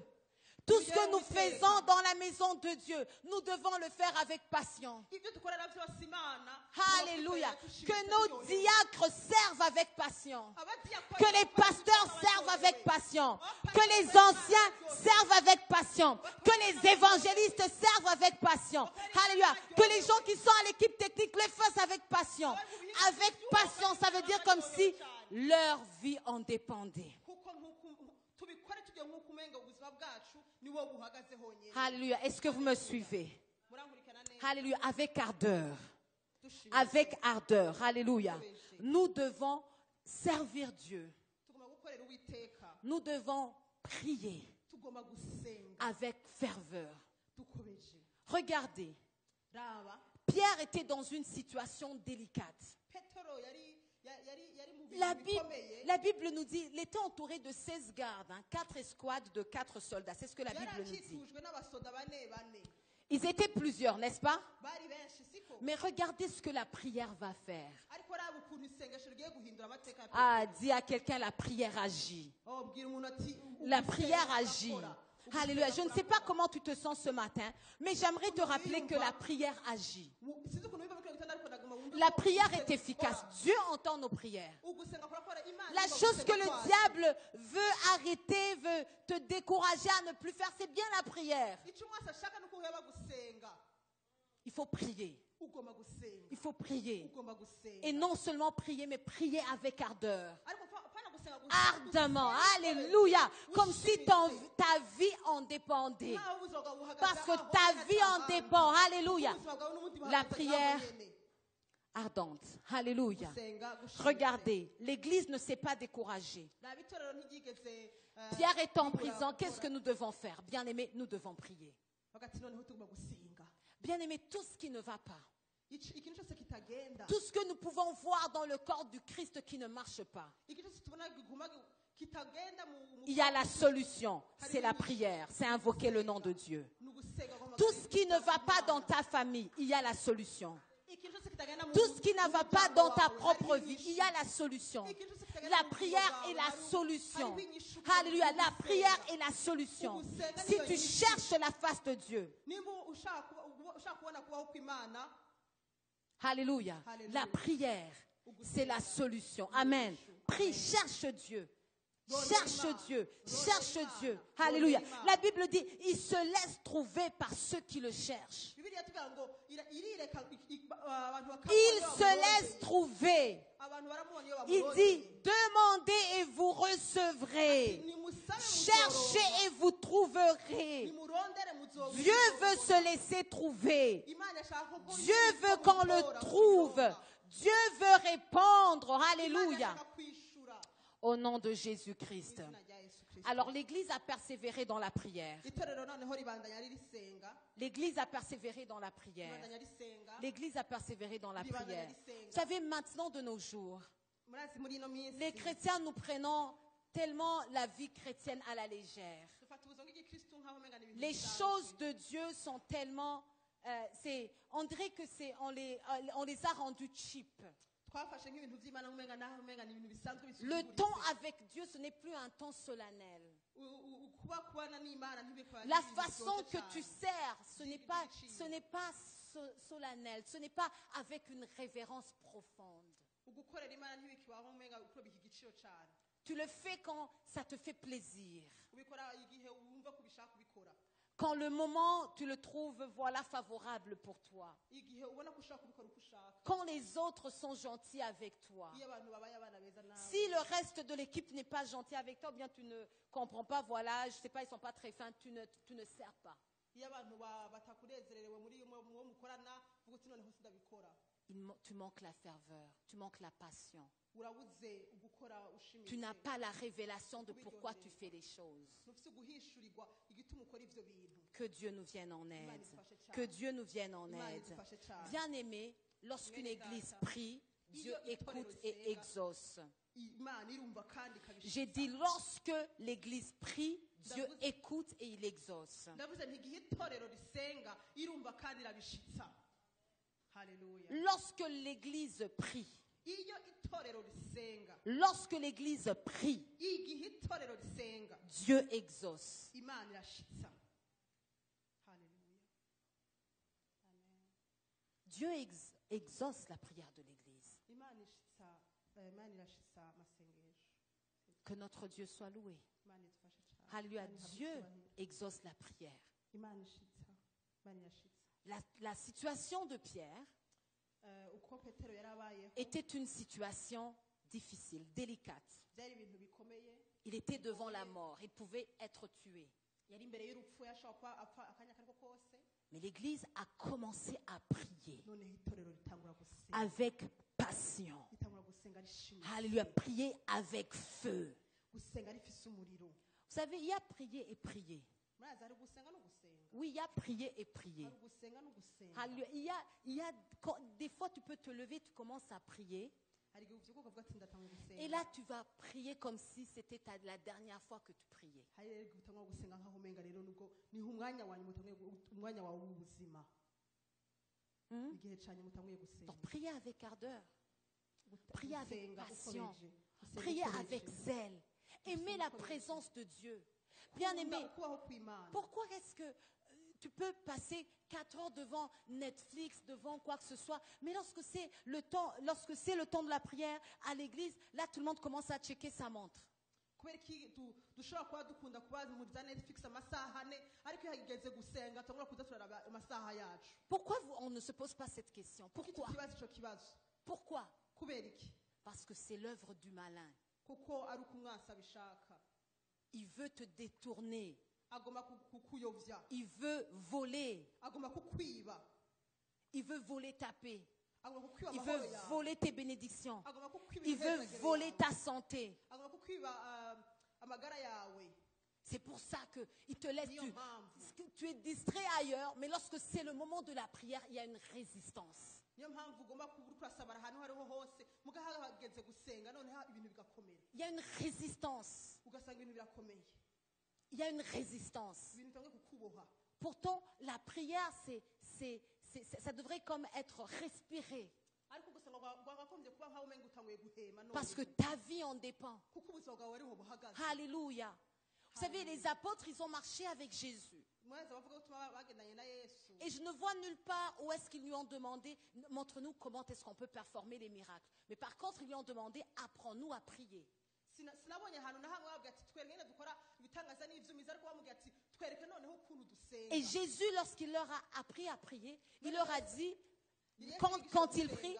Tout ce que nous faisons dans la maison de Dieu, nous devons le faire avec patience. Ibyo dukorera byose Imana, Alléluia. twese Que tuyashyize nos byose. diacres servent avec patience. Abadiyakoni Que les pasteurs servent avec patience. Que les anciens servent avec patience. Que les évangélistes servent avec patience. Alléluia. Que les gens qui sont à l'équipe technique le fassent avec patience. Avec patience, ça veut dire comme si leur vie en dépendait. kuko tubikore tugiye nk'uko umenga ubuzima bwacu niwo buhagaze honyine. Alléluia. Est-ce que vous me suivez? Murankurikirana neza. Alléluia. Avec ardeur. Dushimira. Avec ardeur. Alléluia. Nous devons servir Dieu. Tugomba gukorera Uwiteka. Nous devons prier Tugomba gusenga avec ferveur. dukomeje. Regardez, Raba Pierre était dans une situation délicate. Petero yari mu bintu bikomeye. La Bible nous dit, il était entouré de 16 gardes, 4 escouades de 4 soldats. C'est ce que la Bible nous dit. Yarakikujwe n'abasoda bane. Ils étaient plusieurs, n'est-ce pas? Bari benshi siko. Mais regardez ce que la prière va faire. Ariko raba ukuntu isengesho rigiye guhindura amateka ya Ah, dis à quelqu'un, la prière agit. Oh, bwira umuntu ati La ugusenga prière agit. kurakora. Alléluia. Je ne sais pas comment tu te sens ce matin, mais j'aimerais te rappeler que la prière agit. Sinzi ukuntu biva muri kino gitondo ariko ndaguma wumve La ko prière ugusenga est efficace. gukora. Dieu entend nos prières. Ugusenga kurakora. Imana La igomba chose que gusenga le kwacu. diable veut arrêter, veut te décourager à ne plus faire, c'est bien la prière. Icyo umwasi ashaka ni uko uheba gusenga. Il faut prier. Ugomba gusenga. Il faut prier. Ugomba gusenga. Et non seulement prier, mais prier avec ardeur. Ariko pana gusenga gusa. Ardemment. Gusenga Alléluia. Comme si ushimitse. ta vie en dépendait. Ntawe ubuzima bwawe buhagaze Parce que aho ta nyine vie en atahandi. dépend. Alléluia. Ubuzima bwawe n'ubundi La buhagaze prière. aho nyine. Ardente. Alléluia. Gusenga, gushimitse. Regardez, l'Église ne s'est pas découragée. Nta bitorero ntiryigeze, Pierre est en bibura prison. Qu'est-ce que gukora. nous devons faire? Bien aimé, nous devons prier. Bagati noneho tugomba gusenga. Bien aimé, tout ce qui ne va pas, Ikintu cyose kitagenda. tout ce que nous pouvons voir dans le corps du Christ qui ne marche pas, Ikintu cyose tubona giguma kitagenda mu il y a la solution. C'est la prière. C'est invoquer le nom de Dieu. ni ugusenga kwa Tout ce qui ne va pas dans ta famille, il y a la solution. Ikintu cyose kitagenda mu- Tout ce qui ne va pas dans ta propre vie, il y a la solution. solution. La prière est la solution. Alléluia. La prière est la solution. Si tu cherches la face de Dieu, Nimba ushaka kubona kubaho kw'Imana, alléluia. La prière, c'est la solution. Amen. Prie, cherche Dieu. Cherche Dieu, cherche Dieu. Alléluia. La Bible dit, il se laisse trouver par ceux qui le cherchent. Bibiliya tuvuga ngo irireka abantu bakamubona Il iyo se bamubonye. laisse trouver. Abantu baramubona iyo Il bamubonye. dit, demandez et vous recevrez. Nimusabe Cherchez et vous trouverez. nimurondere muzobona. Dieu veut se laisser trouver. Imana ishaka ko Dieu veut qu'on le trouve. Dieu veut répondre. Imana Alléluia. ishaka kwishura. Au nom de Jésus-Christ. Izina rya Yesu Kristo. Alors l'Église a persévéré dans la prière. Itorero noneho ribandanya ririsenga. L'Église a persévéré dans la prière. Ribandanya risenga. L'Église a persévéré dans la prière. Vous savez, maintenant de nos jours, Murazi muri ino minsi. les chrétiens, nous prenons tellement la vie chrétienne à la légère. Dufata ubuzima bw'igikristo nk'aho umenga ni ibintu Les bisanzwe. choses de Dieu sont tellement... on dirait que on les a rendus cheap. Twafashe nk'ibintu by'Imana umenga naho umenga ni ibintu bisanzwe Le bisuzuguritse. temps avec Dieu, ce n'est plus un temps solennel. Kubana n'Imana ntibikora La ibintu façon bisoje que cyane. tu sers, ce n'est pas solennel, ce n'est pas avec une révérence profonde. Ugukorera Imana ntibikibaho umenga uko biha igiciro cyane. Tu le fais quand ça te fait plaisir. Ubikora igihe wumva ko ubishaka kubikora. Quand le moment, tu le trouves, voilà, favorable pour toi. Igihe ubona ko ushaka kubikora uko ushaka. Quand les autres sont gentils avec toi. Iyo abantu babaye abana beza nawe. Si le reste de l'équipe n'est pas gentil avec toi, ou bien tu ne comprends pas, voilà, je sais pas, ils sont pas très fins, tu ne sers pas. Iyo abantu batakunezererewe muri uwo mukorana uvuga uti noneho sindabikora. Tu manques la ferveur, tu manques la passion. Urabuze ugukora ushimitse. Tu n'as pas la révélation de pourquoi tu fais les choses. Ntufise guhishurirwa igituma ukora ivyo bintu. Que Dieu nous vienne en aide. Que Dieu nous vienne en aide. Bien-aimé, lorsqu'une église prie, Dieu écoute et exauce. Imana irumva kandi ikabishitsa. J'ai dit, lorsque l'église prie, Dieu écoute et il exauce. Ndavuze nti igihe itorero risenga irumva kandi irabishitsa. Haleluya. Lorsque l'église prie, iyo itorero risenga lorsque l'Église prie, igihe itorero risenga Dieu exauce. imana irashitsa. Haleluya. Amen. Dieu exauce la prière de l'Église. Imana irashitsa amasengesho. Que notre Dieu soit loué. Imana idufashe cyane. Alléluia. Imana Dieu ihabwe exauce la prière. Imana ishitsa. Imana irashitsa. La situation de Pierre Uko Petero yarabayeho était une situation difficile, délicate. byari ibintu bikomeye. Il était devant la mort. Il pouvait être tué. Yari imbere y'urupfu yashobora kuba apfa akanya kariko kose. Mais l'Église a commencé à prier Noneho itorero ritangura gusenga. avec passion. Ritangura gusenga rishimitse. Alléluia. Prier avec feu. Gusenga rifise umuriro. Vous savez, il y a prier et prier. Murazi hari gusenga no gusenga. Oui, il y a prier et prier. Hari gusenga no gusenga. Alléluia. Des fois, tu peux te lever, tu commences à prier. Hari igihe uvyuka ukavuga ati ndatangura gusenga. Et là, tu vas prier comme si c'était la dernière fois que tu priais. Hari rero igihe utangura gusenga nkaho umenga rero nubwo niho umwanya wanyu mutanguye umwanya wawe w'ubuzima. Igihe cyanyu mutanguye gusenga. Donc, priez avec ardeur. Priez avec Gusenga passion. ukomeje. Gusenga Priez ukomeje. avec zèle. Aimez la présence de Dieu. Bien aimé, Ukubaho kw'Imana. pourquoi est-ce que tu peux passer 4 heures devant Netflix, devant quoi que ce soit, mais lorsque c'est le temps de la prière à l'église, là tout le monde commence à checker sa montre. Kubera iki dushobora kuba dukunda kuba mu bya Netflix amasaha ane ariko iyo hageze gusenga tugomba kuza turaraba amasaha yacu. Pourquoi on ne se pose pas cette question? Kuki Pourquoi? tukibaza ico kibazo? Pourquoi? Kubera iki? Parce que c'est l'œuvre du malin. Kuko ari uko umwasi abishaka. Il veut te détourner. Agomba kukuyovya. Il veut voler. Agomba kukwiba. Il veut voler ta paix. Agomba kukwiba Il amahoro veut yawe. voler tes bénédictions. Agomba kukwiba Il veut ibihezagiro voler yawe. ta santé. Agomba kukwiba amagara yawe. C'est pour ça qu'il te laisse. Niyo mpamvu. Tu es distrait ailleurs, mais lorsque c'est le moment de la prière, il y a une résistance. Niyo mpamvu ugomba kuba uri kurasabara ahantu hariho hose mugaha hageze gusenga noneho ibintu bigakomera. Il y a une résistance. Ugasanga ibintu birakomeye. Il y a une résistance. Ibintu bitangiye kukuboha. Pourtant, la prière, ça devrait comme être respiré. Ariko gusenga gwagakombye kuba nkaho umenga utanguye guhema none. Parce que ta vie en dépend. Kuko ubuzima bwawe ariho buhagaze. Alléluia. Vous savez, les apôtres, ils ont marché avec Jésus. Mwese abavuga gutuma bagendanye na Yesu. Et je ne vois nulle part où est-ce qu'ils lui ont demandé, montre-nous comment est-ce qu'on peut performer les miracles. Mais par contre, ils lui ont demandé, apprends-nous à prier. Sinabonye ahantu na hamwe babwira ati twereke nyine dukora ibitangaza n'ivyumiza ariko bamubwira ati twereke noneho ukuntu dusenga. Et Jésus, lorsqu'il leur a appris à prier, il leur a dit, quand ils prient,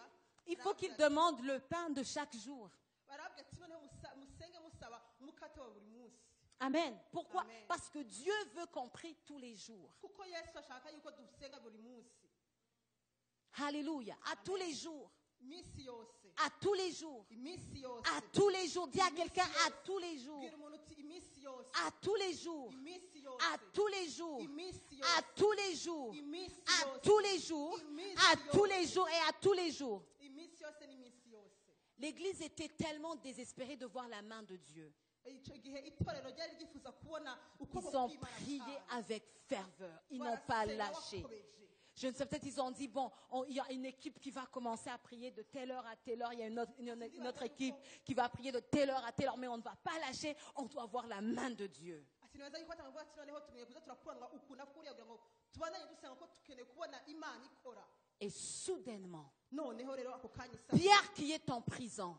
il faut qu'ils demandent le pain de chaque jour. Barabwira ati noneho musenge musaba umukate wa buri munsi. Amen. Pourquoi? Amen. Parce que Dieu veut qu'on prie tous les jours. Kuko Yesu ashaka yuko dusenga buri munsi. Alléluia. À tous les jours. Imisi yose. À tous les jours. Imisi yose. À tous les jours. Dis à quelqu'un à tous les jours. Bwira umuntu uti imisi yose. À tous les jours. Imisi yose. À tous les jours. Imisi À yose. tous les jours. Imisi À yose. tous les jours. À tous les jours et à tous les jours. Imisi yose n'imisi yose. L'Église était tellement désespérée de voir la main de Dieu. Ico gihe itorero ryari ryifuza kubona ukuboko Ils ont kw'Imana prié cyane. avec ferveur. Ils n'ont pas Barasenga lâché. bakomeje. Je ne sais, peut-être ils ont dit, bon, il y a une équipe qui va commencer à prier de telle heure à telle heure. Il y a une autre équipe qui va prier de telle heure à telle heure. Mais on ne va pas lâcher. On doit voir la main de Dieu. Ati nibaza yuko atanga ati noneho tumenye kuza turakuranwa uku na kuriya kugira ngo tubandanye dusenga ko tukeneye kubona Imana ikora. Et soudainement, Noneho rero ako kanya isase. Pierre qui est en prison,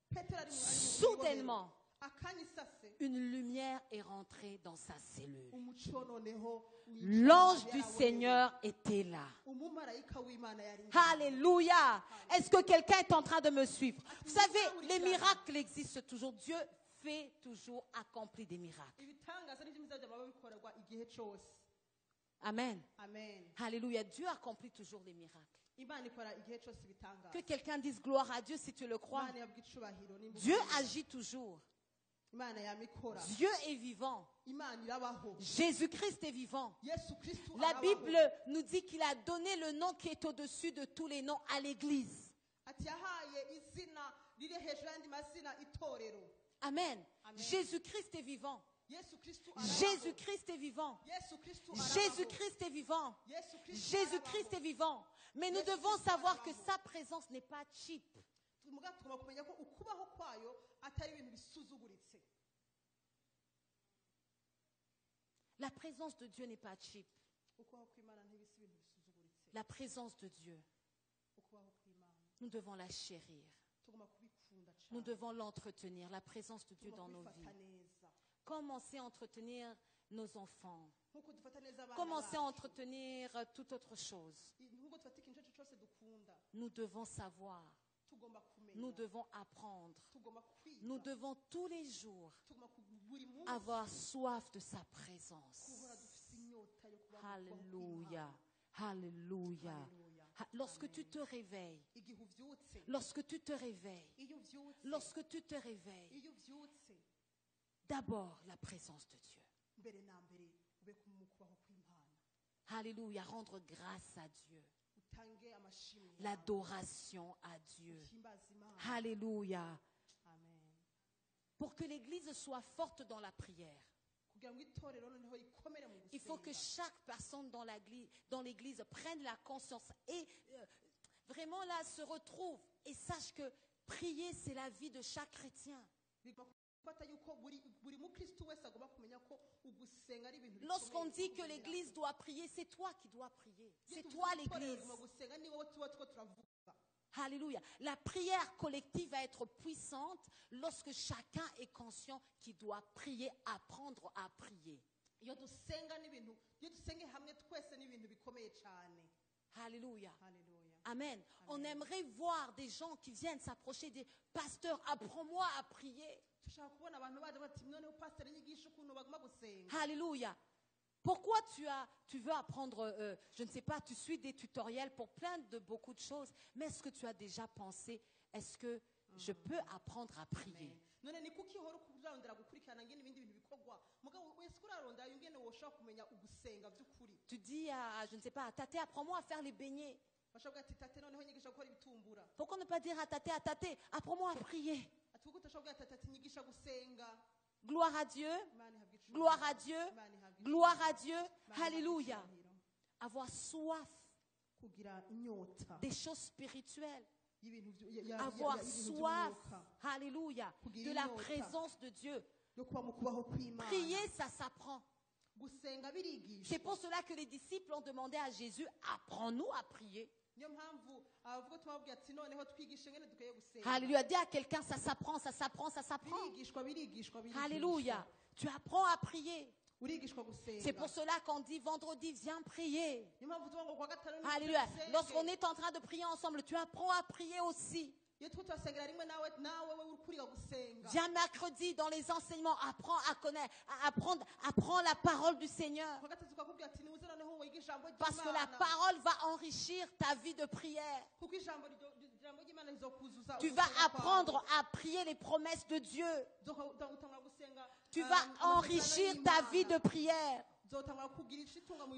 Petero ari mu soudainement, akanya isase. une lumière est rentrée dans sa cellule. Umuco noneho L'ange du Seigneur était là. umumarayika w'Imana yari. Alléluia. Est-ce que quelqu'un est en train de me suivre? Vous savez, les miracles existent toujours. Dieu fait toujours accomplir des miracles. Ibitangaza n'ivy'imiza by'amababa bikorerwa igihe cyose. Amen. Amen. Alléluia. Dieu accomplit toujours les miracles. Imana ikora igihe cyose ibitangaza. Que quelqu'un dise gloire à Dieu si tu le crois. Imana yabwa icubahiro n'imbuga. Dieu agit toujours. Imana yamikora. Dieu est vivant. Imana irabaho. Jésus-Christ est vivant. Yesu Kristo La arabaho. Bible nous dit qu'il a donné le nom qui est au-dessus de tous les noms à l'Église. Ati yahaye izina riri hejuru y'andi mazina itorero. Amen. Amen. Jésus-Christ est vivant. Yesu Kristo arabaho. Jésus-Christ est vivant. Yesu Kristo arabaho. Jésus-Christ est vivant. Yesu Kristo Jésus-Christ est arabaho. vivant. Mais nous Jésus devons Christ savoir arabaho. que sa présence n'est pas cheap. tugomba kumenya ko ukubaho kwayo atari ibintu bisuzuguritse. La présence de Dieu n'est pas cheap. Ukubaho kw'Imana ntibisi ibintu bisuzuguritse. La présence de Dieu, Ukubaho kw'Imana nous devons la chérir. tugomba kubikunda cyane. Nous devons l'entretenir, la présence de Dieu dans nos vies. Commencez à entretenir nos enfants. Commencez à entretenir toute autre chose. Nous devons savoir. Nous devons apprendre. Nous devons tous les jours avoir soif de sa présence. Alléluia. Alléluia. Lorsque tu te réveilles, lorsque tu te réveilles, lorsque tu te réveilles, d'abord la présence de Dieu. Alléluia, rendre grâce à Dieu. L'adoration à Dieu. Alléluia. Pour que l'Église soit forte dans la prière, il faut que chaque personne dans l'Église prenne la conscience et vraiment là se retrouve et sache que prier, c'est la vie de chaque chrétien. Lorsqu'on dit que l'Église doit prier, c'est toi qui dois prier. C'est toi l'Église. Alléluia. La prière collective va être puissante lorsque chacun est conscient qu'il doit prier, apprendre à prier. Alléluia. Amen. On aimerait voir des gens qui viennent s'approcher et dire, pasteur, apprends-moi à prier. Alléluia. Pourquoi tu veux apprendre, je ne sais pas, tu suis des tutoriels pour plein de beaucoup de choses, mais est-ce que tu as déjà pensé, est-ce que je peux apprendre à prier? Tu dis à, je ne sais pas, à Tate, apprends-moi à faire les beignets. Pourquoi ne pas dire à Tate, apprends-moi à prier? Gloire à Dieu, gloire à Dieu, gloire à Dieu, alléluia. Avoir soif des choses spirituelles. Avoir soif, alléluia, de la présence de Dieu. Prier, ça s'apprend. C'est pour cela que les disciples ont demandé à Jésus, apprends-nous à prier. Alléluia, dis à quelqu'un, ça s'apprend, ça s'apprend, ça s'apprend. Alléluia, tu apprends à prier. C'est pour cela qu'on dit vendredi, viens prier. Alléluia, lorsqu'on est en train de prier ensemble, tu apprends à prier aussi. Viens mercredi dans les enseignements, apprends à connaître, apprends la parole du Seigneur. Parce que la parole va enrichir ta vie de prière. Tu vas apprendre à prier les promesses de Dieu. Tu vas enrichir ta vie de prière.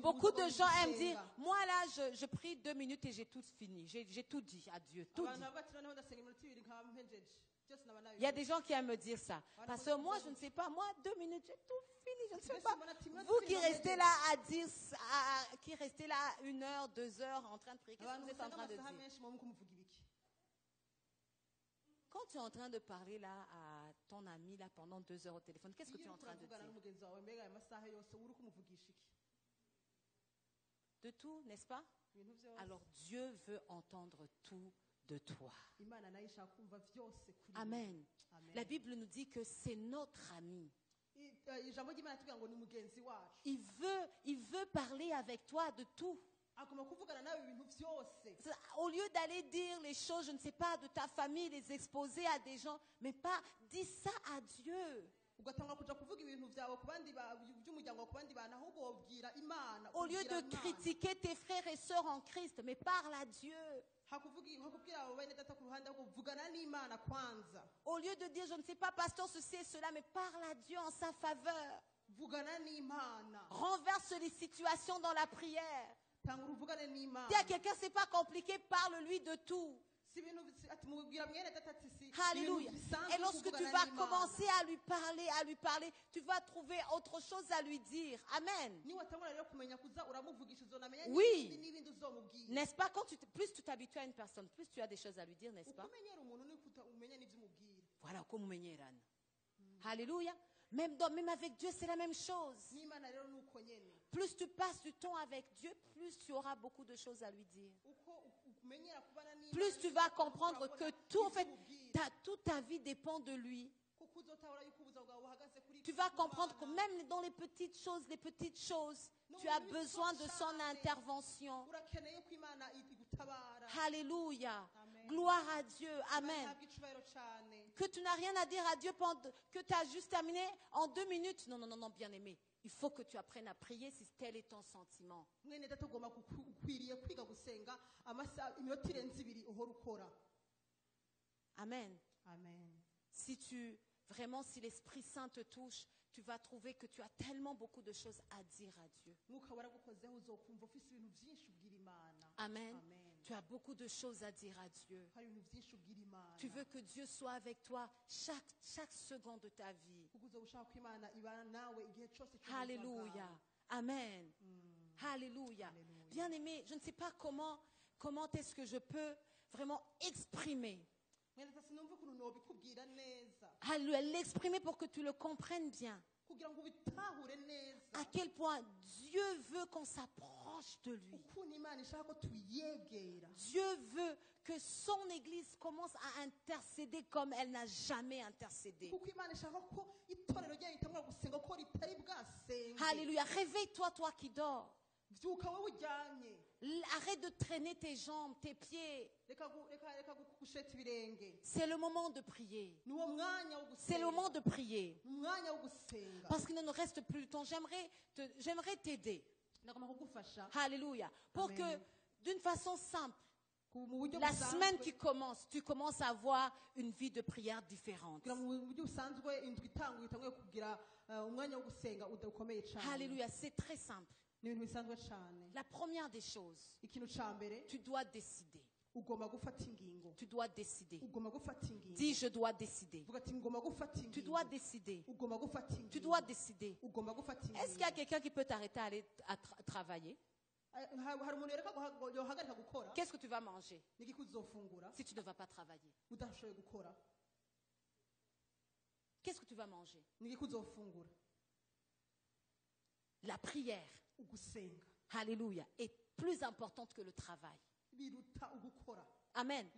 Beaucoup de gens aiment dire, moi là, je prie 2 minutes et j'ai tout fini. J'ai tout dit à Dieu, tout dit. Il y a des gens qui aiment me dire ça. Parce que moi, je ne sais pas, moi, 2 minutes, j'ai tout fini, je ne sais pas. Vous qui restez là à dire, qui restez là 1 heure, 2 heures en train de prier, qu'est-ce que vous êtes en train de dire? Quand tu es en train de parler là à ton ami là pendant 2 heures au téléphone, qu'est-ce que tu es en train de dire? De tout, n'est-ce pas? Alors Dieu veut entendre tout de toi. Amen. La Bible nous dit que c'est notre ami. Il veut parler avec toi de tout. Au lieu d'aller dire les choses, je ne sais pas, de ta famille, les exposer à des gens, mais pas, dis ça à Dieu. Au lieu de critiquer tes frères et sœurs en Christ, mais parle à Dieu. Au lieu de dire, je ne sais pas, pasteur, ceci et cela, mais parle à Dieu en sa faveur. Renverse les situations dans la prière. Dis à quelqu'un, c'est pas compliqué, parle-lui de tout. Alléluia. Et lorsque tu vas commencer à lui parler, tu vas trouver autre chose à lui dire. Amen. Oui. N'est-ce pas, plus tu t'habitues à une personne, plus tu as des choses à lui dire, n'est-ce pas? Voilà, comme Alléluia. Même avec Dieu, c'est la même chose. Plus tu passes du temps avec Dieu, plus tu auras beaucoup de choses à lui dire. Plus tu vas comprendre que tout, en fait, toute ta vie dépend de lui. Tu vas comprendre que même dans les petites choses, tu as besoin de son intervention. Alléluia. Gloire à Dieu. Amen. Que tu n'as rien à dire à Dieu, que tu as juste terminé en 2 minutes. Non, bien aimé. Il faut que tu apprennes à prier si tel est ton sentiment. Amen. Si l'Esprit Saint te touche, tu vas trouver que tu as tellement beaucoup de choses à dire à Dieu. Amen. Tu as beaucoup de choses à dire à Dieu. Tu veux que Dieu soit avec toi chaque seconde de ta vie. Alléluia. Amen. Alléluia. Bien-aimé, je ne sais pas comment est-ce que je peux vraiment exprimer. Alléluia, l'exprimer pour que tu le comprennes bien. À quel point Dieu veut qu'on s'approche de lui. Dieu veut que son Église commence à intercéder comme elle n'a jamais intercédé. Alléluia, réveille-toi, toi qui dors. Arrête de traîner tes jambes, tes pieds. C'est le moment de prier. C'est le moment de prier. Parce qu'il ne nous reste plus de temps. J'aimerais t'aider. Alléluia. Pour que, d'une façon simple, la semaine qui commence, tu commences à avoir une vie de prière différente. Alléluia, c'est très simple. La première des choses, tu dois décider. Tu dois décider. Dis, je dois décider. Tu dois décider. Tu dois décider. Est-ce qu'il y a quelqu'un qui peut t'arrêter à aller travailler? Qu'est-ce que tu vas manger si tu ne vas pas travailler? Qu'est-ce que tu vas manger? La prière, alléluia, est plus importante que le travail. Amen.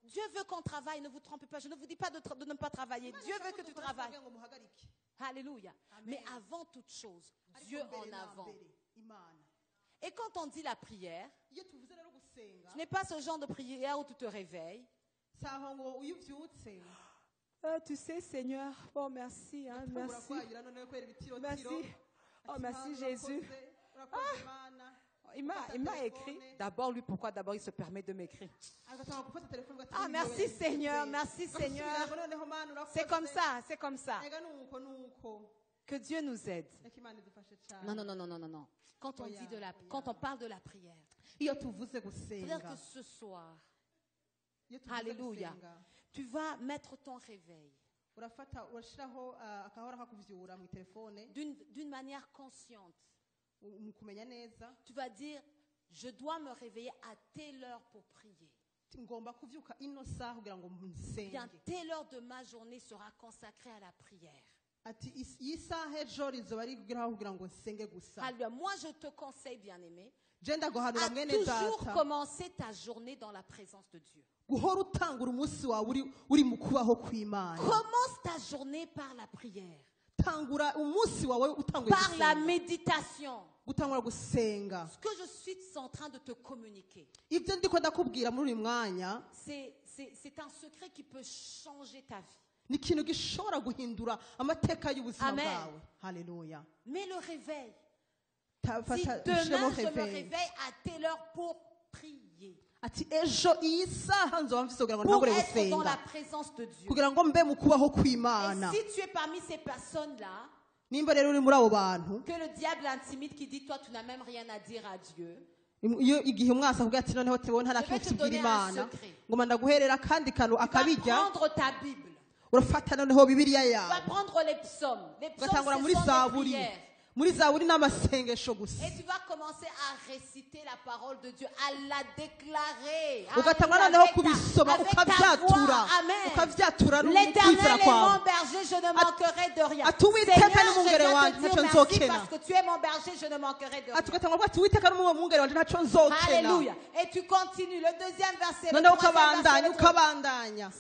Dieu veut qu'on travaille, ne vous trompez pas. Je ne vous dis pas de ne pas travailler. Dieu veut que tu travailles. Alléluia. Mais avant toute chose, Dieu en avant. Et quand on dit la prière, ce n'est pas ce genre de prière où tu te réveilles. Tu sais, Seigneur, oh merci, hein, merci. Merci. Oh, merci Jésus. Il m'a écrit. D'abord, lui, pourquoi d'abord il se permet de m'écrire? Ah, merci Seigneur, merci Seigneur. C'est comme ça, c'est comme ça. Que Dieu nous aide. Non. Quand on parle de la prière, c'est-à-dire que ce soir, alléluia, tu vas mettre ton réveil d'une manière consciente. Tu vas dire, je dois me réveiller à telle heure pour prier. Bien, telle heure de ma journée sera consacrée à la prière. Alors, moi, je te conseille, bien-aimé, à toujours commencer ta journée dans la présence de Dieu. Commence ta journée par la prière. Par la méditation. Ce que je suis en train de te communiquer, c'est un secret qui peut changer ta vie. Amen. Alléluia. Mais le réveil, si demain je me réveille à telle heure pour prier, pour être dans la présence de Dieu. Et si tu es parmi ces personnes-là, que le diable intimide, qui dit, toi tu n'as même rien à dire à Dieu, iyo igihe umwasa akubwira ati noneho tubone nta kintu tubwira imana ngoma ndaguherera kandi kantu akabijya prendre ta Bible. urafata noneho bibiliya Tu yawe vas prendre les psaumes. Les psaumes, ugatangura muri ce sont des zaburi prières. muri zaburi n'amasengesho gusa Et tu vas commencer à réciter la parole de Dieu, à la déclarer. ugatangura noneho kubisoma ukabyatura ukabyatura n'ukwizera L'Éternel est kwawe mon berger, je ne manquerai de rien. ati uwiteka ni Seigneur, je umwungere viens wanjye te dire ntacyo merci nzokena parce que tu es mon berger, je ne manquerai de ati rien. ugatangura kuvuga ati uwiteka ni umwungere wanjye ntacyo nzokena Alléluia. Et tu continues. Le deuxième verset. Le noneho troisième verset, ukabandanya le ukabandanya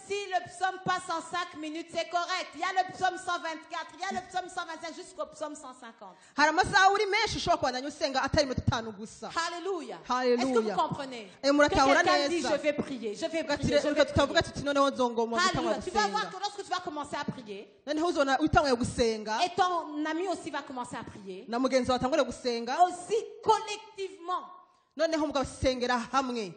Si le psaume passe en 5 minutes, c'est correct. Il y a le psaume 124, il y a le psaume 125 jusqu'au psaume 150. hari amazaburi menshi ushobora kubandanya usenga atari iminota 5 gusa Alléluia. Alléluia. Est-ce que vous comprenez? Et Que muratahura quelqu'un dit, neza. je vais prier, je vais Ugati- prier, je vais uga- tutavuga prier. tuti noneho nzongoma gutangura Alléluia. Tu vas voir gusenga que lorsque tu vas commencer à prier, noneho uzona utanguye gusenga et ton ami aussi va commencer à prier, na mugenzi wawe atangure gusenga aussi collectivement, noneho mugasengera hamwe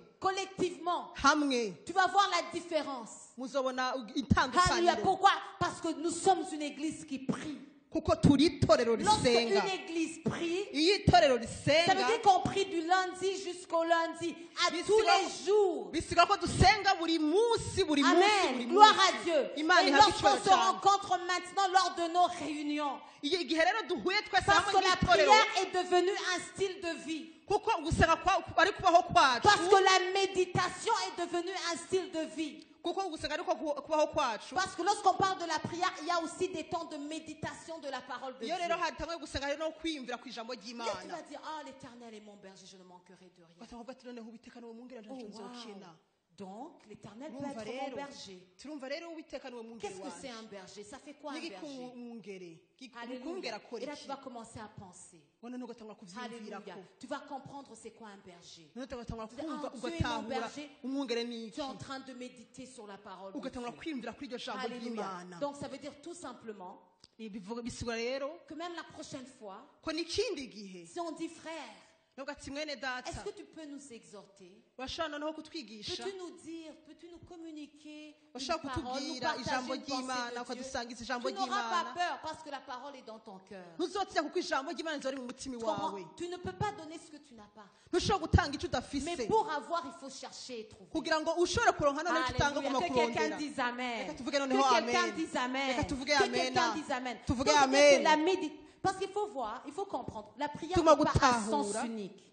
hamwe tu vas voir la différence. muzobona Alléluia. itandukaniro Pourquoi? Parce que nous sommes une église qui prie. kuko turi itorero Lorsque risenga une église prie, iyo itorero ça veut risenga dire qu'on prie du lundi jusqu'au lundi, à Bisiga- tous les jours. bisigara ko dusenga buri munsi buri munsi Amen. buri Gloire munsi à Dieu. Imana Et ihabwe lorsqu'on icyubahiro se cyane. rencontre maintenant lors de nos réunions, iyo igihe rero duhuye twese parce hamwe que la nk'itorero prière est devenue un style de vie. kuko gusenga ari kubaho kwacu Parce que la méditation est devenue un style de vie. kuko gusenga ariko kubaho kwacu Parce que lorsqu'on parle de la prière, il y a aussi des temps de méditation de la parole de Dieu. iyo rero hatangiye gusenga rero no kwiyumvira ku ijambo Et tu ry'imana vas dire, ah, l'Éternel est mon berger, je ne manquerai de rien. batavuga ati noneho uwiteka niwe mwungere Oh, ntacyo nzokena wow. Donc, l'Éternel peut Urumva être mon rero berger. turumva rero uwiteka niwe mwungere Qu'est-ce que c'est wacu un berger? Ça fait quoi un niki berger? kumwungere Alléluia. kumwungere akora Et là, iki tu vas commencer à penser. none ugatangura kuvyiyumvira Alléluia. ko Tu vas comprendre c'est quoi un berger. none ugatangura Ah, kumva Dieu est mon ugatahura berger. umwungere ni Tu iki es en train de méditer sur la parole de ugatangura Dieu. kwiyumvira kuri iryo jambo Alléluia. ry'imana Donc, ça veut dire tout simplement bisigura rero que même la prochaine fois, ko n'ikindi gihe si on dit frère, nubwo ati mwene data est-ce que tu peux nous exhorter? urashobora noneho kutwigisha Peux-tu nous dire, peux-tu nous communiquer une urashobora parole, nous kutubwira partager ijambo une ry'imana pensée de Dieu? ukadusangiza ijambo Tu n'auras pas ry'imana peur parce que la parole est dans ton cœur. ntuzotinya kuko ijambo ry'imana riba riri mu mutima Tu comprends? wawe Tu ne peux pas donner ce que tu n'as pas. ntushobora gutanga icyo Mais udafise pour avoir, il faut chercher et trouver. kugira ngo ushobore kuronka noneho icyo utanga Alléluia. ugomba Que quelqu'un kurondera dise Amen. Reka tuvuge Que noneho quelqu'un amen dise Amen. Reka tuvuge Que amen. quelqu'un dise Amen. Tuvuge Donc, c'est-à-dire amen. que la parce qu'il faut voir, il faut comprendre. La prière Tuma n'est pas à sens gutahura. unique.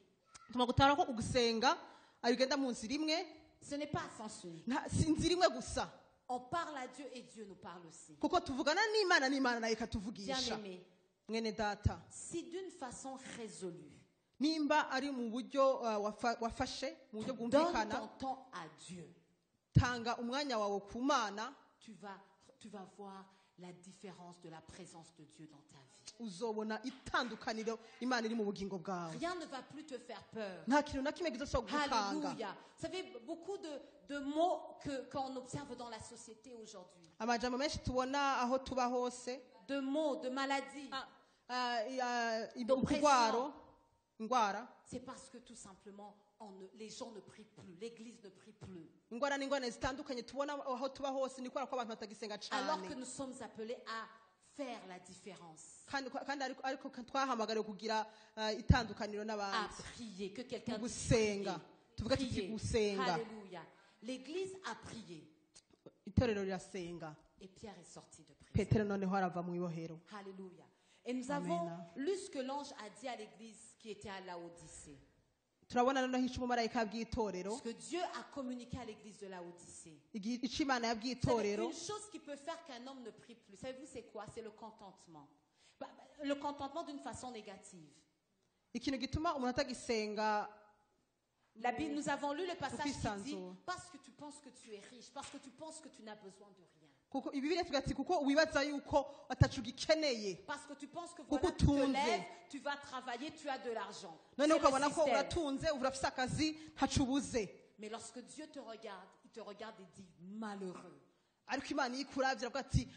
tuma gutahura ko ugusenga arigenda mu nzira imwe Ce n'est pas à sens unique. si inzira imwe gusa On parle à Dieu et Dieu nous parle aussi. kuko tuvugana n'imana n'imana nayo ikatuvugisha Bien-aimé, mwene data si d'une façon résolue, nimba ari mu buryo wafashe mu buryo donne bwumvikana ton temps à Dieu, tanga umwanya wawe ku mana tu vas voir la différence de la présence de Dieu dans ta vie. uzobona itandukaniro imana iri mu bugingo bwawe Rien ne va plus te faire peur. nta kintu na kimwe kizoshobora kugukanga Alléluia. Vous savez, beaucoup de mots qu'on observe dans la société aujourd'hui. amajambo menshi tubona aho tuba hose De mots, de maladies. indwara C'est parce que tout simplement, les gens ne prient plus. L'Église ne prie plus. indwara n'ingorane zitandukanye tubona aho tuba hose ni kubera ko abantu batagisenga Alors que cyane nous sommes appelés à faire la différence. kandi ariko twahamagariwe kugira itandukaniro À n'abandi prier. Que quelqu'un mu dise gusenga tuvuga tuti prier. gusenga Alléluia. L'Église a prié. itorero rirasenga Et Pierre est sorti de prison. petero noneho arava mu ibohero Alléluia. Et nous Amen. avons lu ce que l'ange a dit à l'église qui était à Laodicée. turabona noneho icyo umumarayika yabwiye itorero Ce que Dieu a communiqué à l'église de Laodicée. icyo imana yabwiye C'est itorero une chose qui peut faire qu'un homme ne prie plus. Savez-vous c'est quoi? C'est le contentement. Le contentement d'une façon négative. ikintu gituma umuntu atagisenga La Bible, nous avons lu le passage qui dit Ubwisanzure. parce que tu penses que tu es riche, parce que tu penses que tu n'as besoin de rien. kuko ibibiri tuvuga ati kuko wibaza yuko atacu gikeneye Parce que tu penses que Kuko voilà, tu te utunze. lèves, tu vas travailler, tu as de l'argent. C'est noneho le ukabona ko système. uratunze urafise akazi ntacu ubuze Mais lorsque Dieu te regarde, il te regarde et dit malheureux. ariko imana iyo ikuravye iravuga ati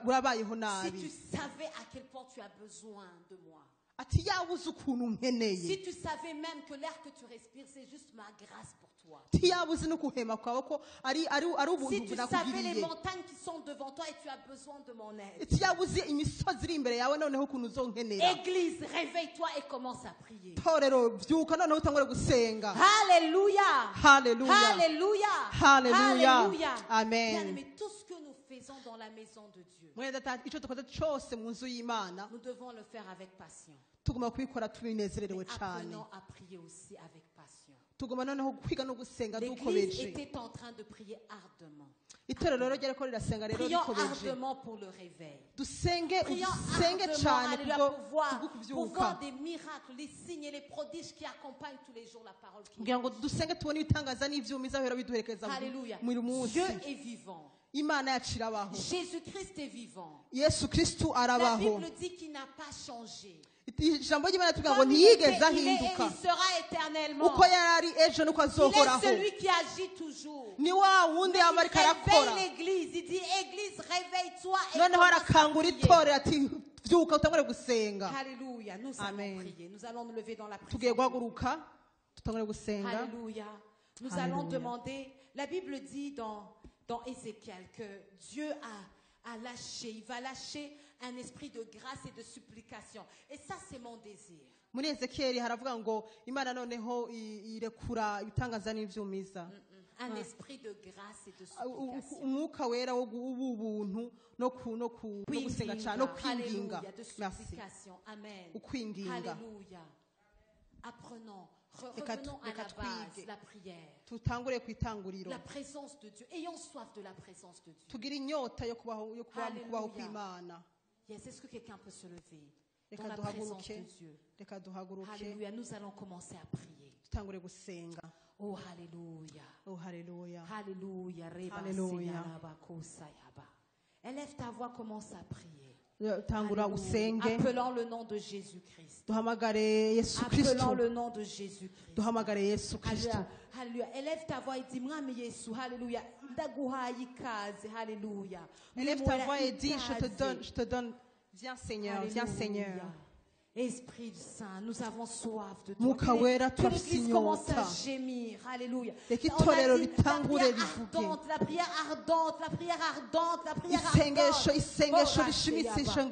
urabayeho Si nabi tu savais à quel point tu as besoin de moi. ati yabuze ukuntu nkeneye Si tu savais même que l'air que tu respires, c'est juste ma grâce pour toi. ntiyabuze no guhema kwawe ko ari ubuntu Si tu savais les bunakugiriye. montagnes qui sont devant toi et tu as besoin de mon aide. ntiyabuze imisozi iri imbere yawe noneho ukuntu uzonkenera. Église, réveille-toi et commence à prier. torero byuka noneho utangure gusenga. Alléluia. Hallelujah. Alléluia. Hallelujah. Alléluia. Amen. Bien-aimés, tout ce que nous faisons dans la maison de Dieu, mwene data icyo dukoze cyose mu nzu y'Imana nous devons le faire avec passion. tugomba kubikora tubinezererewe Mais cyane. apprenons à prier aussi avec passion. tugomba noneho kwiga no gusenga L'église dukomeje. était en train de prier ardemment. itorero rero ryariko rirasenga rero Prions rikomeje. ardemment pour le réveil. dusenge Prions udusenge ardemment, cyane alléluia, kubwo pour voir kubyuka des miracles, les signes et les prodiges qui accompagnent tous les jours la parole qui kugira ngo dusenge tubone ibitangaza n'ivyuma bizahora biduherekeza Alléluia. buri munsi. Dieu est vivant. Imana yacu irabaho. Jésus-Christ est vivant. Yesu Kristu La arabaho. Bible dit qu'il n'a pas changé. ijambo ry'Imana tuvuga ngo Comme il était, ntiyigeze il est et ahinduka. il sera éternellement. uko yari ejo nuko Il est azohoraho. celui qui agit toujours. ni wa wundi Mais yaba il ariko arakora. réveille l'église. Il dit, Église, réveille-toi et noneho commence à arakangura prier. itorero ati byuka utangure gusenga. Alléluia. Nous allons Amen. prier. Nous allons nous lever dans la tugiye prière. guhaguruka tutangure gusenga. Alléluia. Nous Alléluia. allons demander. La Bible dit dans Ézéchiel que Dieu a lâché. Il va lâcher un esprit de grâce et de supplication. Et ça, c'est mon désir. muri Ezekiyeli haravuga ngo Imana noneho irekura ibitangaza n'ivyumiza. Un esprit de grâce et de supplication. umwuka wera w'ubuntu no gusenga cyane no kwinginga. Alléluia. De Merci. supplication. Amen. ukwinginga. Alléluia. Apprenons. Revenons à la base, la prière. tutangure ku itanguriro. La présence de Dieu. Ayons soif de la présence de Dieu. tugira inyota yo kubaho Alléluia. kw'Imana. Yes, est-ce que quelqu'un peut se lever dans reka la présence de duhaguruke Dieu? reka duhaguruke Alléluia, nous allons commencer à prier. tutangure gusenga. Oh, Alléluia. oh haleluya. Alléluia. Reba Alléluia. Seyaraba Kosayaba. Élève ta voix, commence à prier. tangura Alléluia. usenge. Appelons le nom de Jésus-Christ. duhamagare Yesu Appelons Kristo. le nom de Jésus-Christ. duhamagare Yesu Kristo. Alléluia. Alléluia. Élève ta voix et dis Mwami Yesu. Alléluia. Ndaguhaye ikaze. Alléluia. Élève ta Mwimura voix et dis ikaze. je te donne viens Seigneur, viens Seigneur. Alléluia. Esprit Saint, nous avons soif de toi. Mwuka wera Que l'Église commence turafite à inyota. gémir. Alléluia. Reka On a itorero dit ritangure la prière rivuge. ardente, la prière ardente, la prière ardente, la prière isengesho ardente. isengesho Oh, rishimitse Rachel,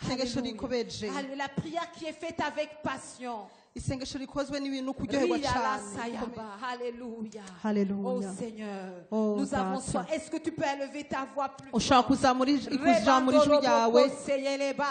isengesho rikobeje. Alléluia. La prière qui est faite avec passion. isengesho rikozwe n'ibintu kuryoherwa Ria la cyane. sayaba. Alléluia. Haleluya. Oh Seigneur, Oh, nous avons Data. soif. Est-ce que tu peux élever ta voix plus ushaka fort? kuzamura ijwi ryawe.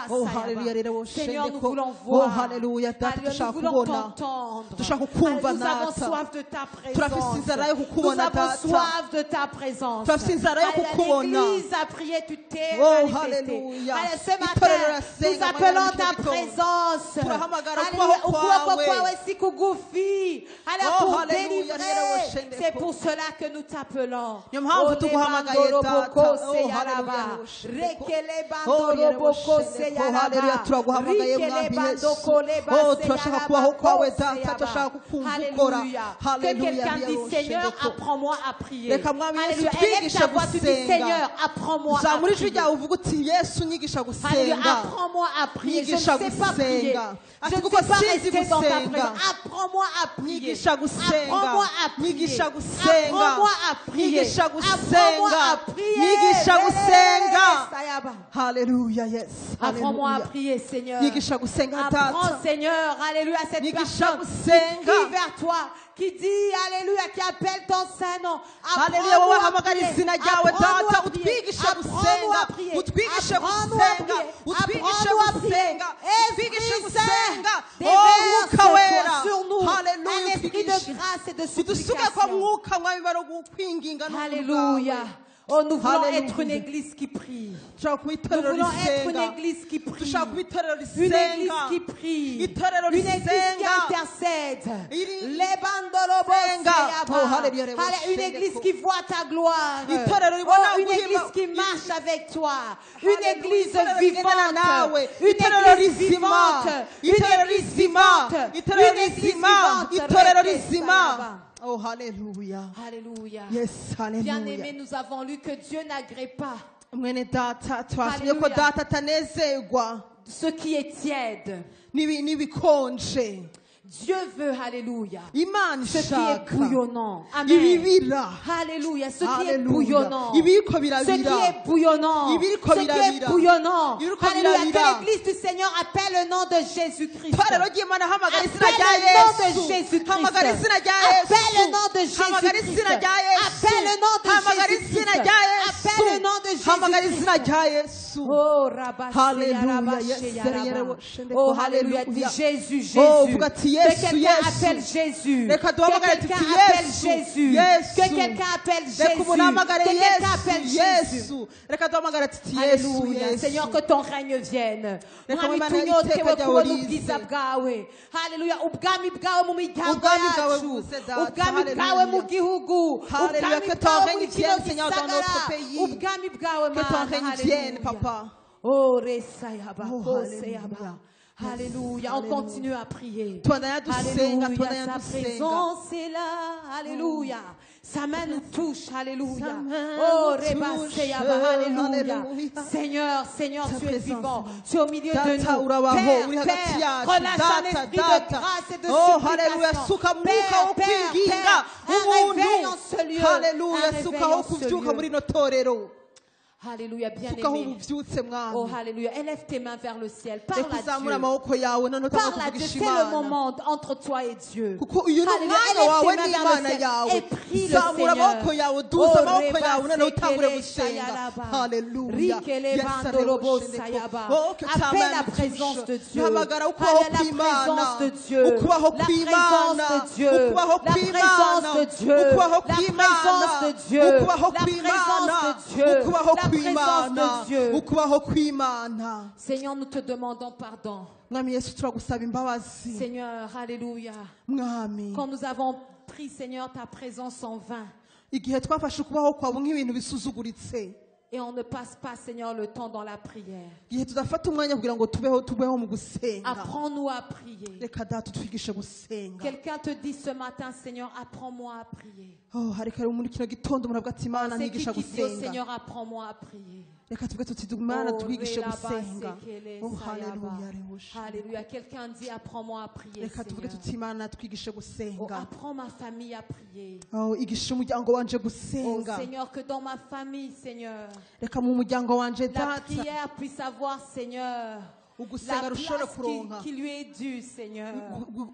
Oh haleluya rero Seigneur, nous woshende ko. voulons Oh voir. haleluya data Alléluia, nous dushaka voulons kubona. t'entendre. dushaka kukumva Nous avons data. soif de ta turafise présence. inzara yo Nous kukubona avons data. soif de ta présence. turafise inzara yo Alléluia, kukubona. l'Église a prié, tu t'es Oh, manifesté. hallelujah. Alléluia, ce Itorero matin, rirasenga, nous appelons Mana, ta nicyo présence. Turahamagara Alléluia, ukuboko ukuboko kwawe. kwawe si kugufi. Alléluia, Oh, pour hallelujah, délivrer. rero C'est pour cela que nous t'appelons. Niyo mpamvu Oh, tuguhamagaye, lebandoro Data. boko Oh, seyaraba. hallelujah, rero shende ko. Rekele Oh, bandoro rero boko shende ko. seyaraba. Hallelujah, turaguhamagaye, Rikele Mwami Yesu. bandoko leba Oh, turashaka seyaraba kubaho kwawe, ko Data. seyaba. Turashaka kukumva ukora. Alléluia. Que Hallelujah, quelqu'un rero dise Seigneur, shende ko. apprends-moi à prier. Reka Mwami Yesu Alléluia. Élève twigishe ta voix, tu dis gusenga. Seigneur, apprends-moi à zamura ijwi prier. ryawe uvuga uti Yesu nyigisha Alléluia. gusenga. Apprends-moi à prier. Je ne Nyigisha sais pas prier. gusenga. Je Ati ne kuko sais pas sinzi rester dans ta gusenga. présence. Apprends-moi à prier. Nyigisha gusenga. Apprends-moi à prier. Nyigisha gusenga. Apprends-moi à prier. Nyigisha Apprends-moi gusenga. à prier. Nyigisha gusenga. Sayaba. Hallelujah, yes. Apprends-moi à Hallelujah. prier, Seigneur. Nyigisha gusenga Apprends, data. Seigneur, alléluia, cette Nyigisha personne gusenga. qui crie vers toi, qui dit, alléluia, qui appelle ton Saint-Nom. Hallelujah, wowe hamagara Apprends-nous izina à ryawe prier. data utwigishe Apprends-nous à gusenga. prier. Utwigishe Apprends-nous à gusenga. prier. Utwigishe Apprends-nous à prier. gusenga. Utwigishe Esprit gusenga. Saint, Oh, déverse Mwuka wera. sur nous Hallelujah, un esprit de utwigishe. grâce et de udusuke kwa supplication. mwuka mwami baro gukwinginga Alléluia. Oh, nous voulons Hallelujah. être une église qui prie. dushaka kuba Nous itorero voulons être une risenga. église qui prie. dushaka kuba itorero Une église risenga. qui prie. Itorero Une église qui risenga. intercède. Iri- Les bandolobos, Senga. seyaba. Oh, hallelujah, Allez, hallelujah. une église qui voit ta gloire. Itorero ribona Oh, une guhimba- église qui marche avec toi. Une Hallelujah. église Itorero rigendana vivante. nawe. Une Itorero église rizima. vivante. Une Itorero église rizima. vivante. Itorero Une église rizima. vivante. Itorero Reke rizima. sayaba. Oh, hallelujah. Alléluia. Yes, Bien-aimés, hallelujah. nous avons lu que Dieu n'agrée pas mwene data twasomye ko Hallelujah. data atanezerwa ce qui est tiède. n'ibikonje. Dieu veut, alléluia, Imana ce qui est ishaka bouillonnant. Amen. ibibira. Alléluia, ce qui est Hallelujah. bouillonnant. Ibiriko Ce qui birabira. est bouillonnant. Ibiriko Ce qui est birabira. bouillonnant. Ibiriko Alléluia, birabira. que l'église du Seigneur appelle le nom de Jésus-Christ. Itorero ry'Imana hamagara izina Appelle rya le nom de Yesu. Jésus-Christ. Hamagara izina rya Appelle le Yesu. nom de Hamagara Jésus-Christ. izina rya Yesu. Appelle le nom de Hamagara Jésus-Christ. izina rya Yesu. Appelle le nom de Hamagara izina Jésus-Christ. rya Yesu. Oh, Rabba, Hallelujah. Shea, Yes, Rabba, Seigneur, Rabba. Shende, Oh, hallelujah. Alléluia, dis Jésus, Jésus. Oh, vuga ati Que Yesu, quelqu'un Yesu. appelle Jésus. Reka Que duhamagare quelqu'un tuti appelle Yesu. Jésus. Yesu. Que quelqu'un appelle Reka Jésus. umuntu ahamagare Que quelqu'un appelle Yesu. Jésus. Yesu. Reka duhamagare tuti Yesu. Alléluia. Yesu. Seigneur, que ton règne vienne. Reka Mwami Imana tunyotewe iteka ryawe kubona rize. ubwiza bwawe. Haleluya. Ubwami bwawe mu miryango Ubwami bwawe yacu. buze data. Ubwami bwawe Hallelujah. mu gihugu. Hallelujah. Ubwami Que ton bwawe règne muri kino vienne, Seigneur, dans notre gisagara. pays. Ubwami bwawe Que ton Mana. règne vienne, Haleluya. Papa. Oh, Resayaba. Oh, Oh, hallelujah. Seyaba. Yes, Alléluia. On hallelujah. continue à prier. Tuandanya dusenga, Alléluia. tuandanya Sa dusenga. présence est là. Alléluia. Sa main nous touche. Alléluia. Sa main Oh, nous Reba touche. Seyaba. Alléluia. Alléluia. Seigneur, Seigneur, Ta tu es présence, vivant. Seigneur. Tu es au milieu de Data, nous. urabaho, Père, uri hagati Père, yacu. relâche un Data, esprit de data. grâce et de Oh, hallelujah. supplication. Suka mwuka Père, wo Père, kwinginga Père, un w'ubuntu. réveil en ce lieu. Hallelujah. Un réveil Sukaho en ce kuvyuka muri lieu. no torero. Alléluia, bien Sukaho aimé. ubuvyutse Oh, mwami. Alléluia. Élève tes mains vers le ciel. Parle Reka à uzamure Dieu. amaboko yawe noneho utangwe Parle à Dieu, kuvugisha c'est le Imana. moment entre toi et Dieu. Kuko uyu ni Alléluia, umwanya élève wawe tes mains vers le n'Imana ciel yawe. et prie le Zamura Seigneur. amaboko yawe, duza amaboko yawe noneho utangure Rebasekele gusenga. Shayaraba. Hallelujah. Rikele Yes, Bandorobo Seigneur. Sayaba. Oh, que ta Appelle main la nous présence touche. de Dieu. Duhamagara ukubaho Alléluia, la kw'Imana. présence de Dieu. Ukubaho La présence kw'Imana. de Dieu. Ukubaho La kw'Imana. présence de Dieu. Ukubaho La kw'Imana. présence de Dieu. Ukubaho La kw'Imana. présence de Dieu. Ukubaho La présence kw'Imana. de Dieu. Ukubaho kw'Imana. Seigneur, nous te demandons pardon. Mwami Yesu turagusaba imbabazi. Seigneur, Alléluia. Mwami. Quand nous avons pris, Seigneur, ta présence en vain. Igihe twafashe ukubaho kwawe nk'ibintu bisuzuguritse. Et on ne passe pas, Seigneur, le temps dans la prière. Igihe tudafata umwanya kugira ngo tubeho mu gusenga. Apprends-nous à prier. Reka data utwigishe gusenga. Quelqu'un te dit ce matin, Seigneur, apprends-moi à prier. Oh, hari kare muri kino gitondo muravuga ati Imana C'est qui nyigisha qui dit au gusenga. Seigneur, apprends-moi à prier. Reka tuvuge tuti Imana Oh, twigishe Relaba gusenga. Sekele Oh, Sayaba. haleluya rewoshe. Alléluia. Quelqu'un dit, apprends-moi à prier, Reka tuvuge Seigneur. tuti Imana twigishe Oh, gusenga. apprends ma famille à prier. Oh, igisha umuryango wanje Oh, gusenga. Seigneur, que dans ma famille, Seigneur, Reka mu muryango wanje la data prière puisse avoir, Seigneur, ugusenga la rushobore place kuronka. qui lui est due, Seigneur.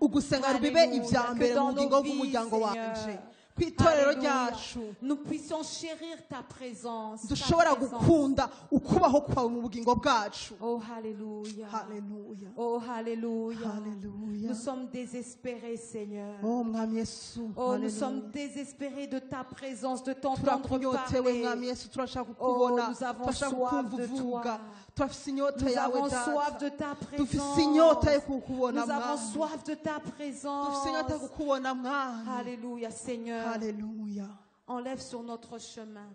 Ugusenga bibe Alléluia. ivya mbere Que dans mu bugingo nos vies, bw'umuryango Seigneur, wanje. Kw'itorero Alléluia. ryacu Nous puissions chérir ta présence. ta dushobora présence. gukunda ukubaho kwawe mu bugingo bwacu. Oh, Alléluia. Haleluya. Oh, Alléluia. Haleluya. Nous sommes désespérés, Seigneur. Oh, mwami Yesu. Oh, nous Haleluya. sommes désespérés de ta présence, de t'entendre turakunyotewe parler. mwami Yesu turashaka Oh, kukubona nous avons turashaka soif kukumva de uvuga toi. turafise inyota Nous yawe avons soif data de ta dufise présence. inyota yo Nous kukubona avons mwami soif de ta présence. dufise inyota yo kukubona mwami. Alléluia, Seigneur. Haleluya. Enlève sur notre chemin.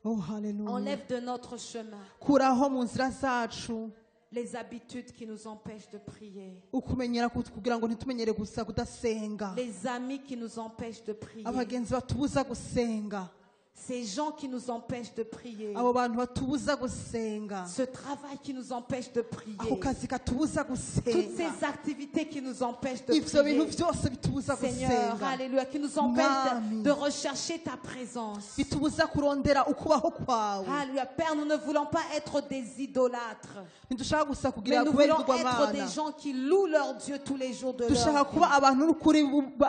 Oh, haleluya. Enlève de notre chemin kuraho mu nzira zacu les habitudes qui nous empêchent de prier. ukumenyera kugira ngo ntitumenyere gusa kudasenga, Les amis qui nous empêchent de prier. abagenzi batubuza gusenga, Ces gens qui nous empêchent de prier. abo bantu batubuza gusenga, Ce travail qui nous empêche de prier. ako kazi katubuza Toutes gusenga, ces activités qui nous empêchent de ivyo bintu prier. byose bitubuza Seigneur, gusenga, alléluia, qui nous empêchent Mwami. de rechercher ta présence. bitubuza kurondera ukubaho kwawe. Alléluia, Père, nous ne voulons pas être des idolâtres, ntidushaka gusa mais kugira nous kubera voulons être des ibigwamana, gens qui louent leur Dieu tous les jours de dushaka leur vie. kuba abantu n'ukuri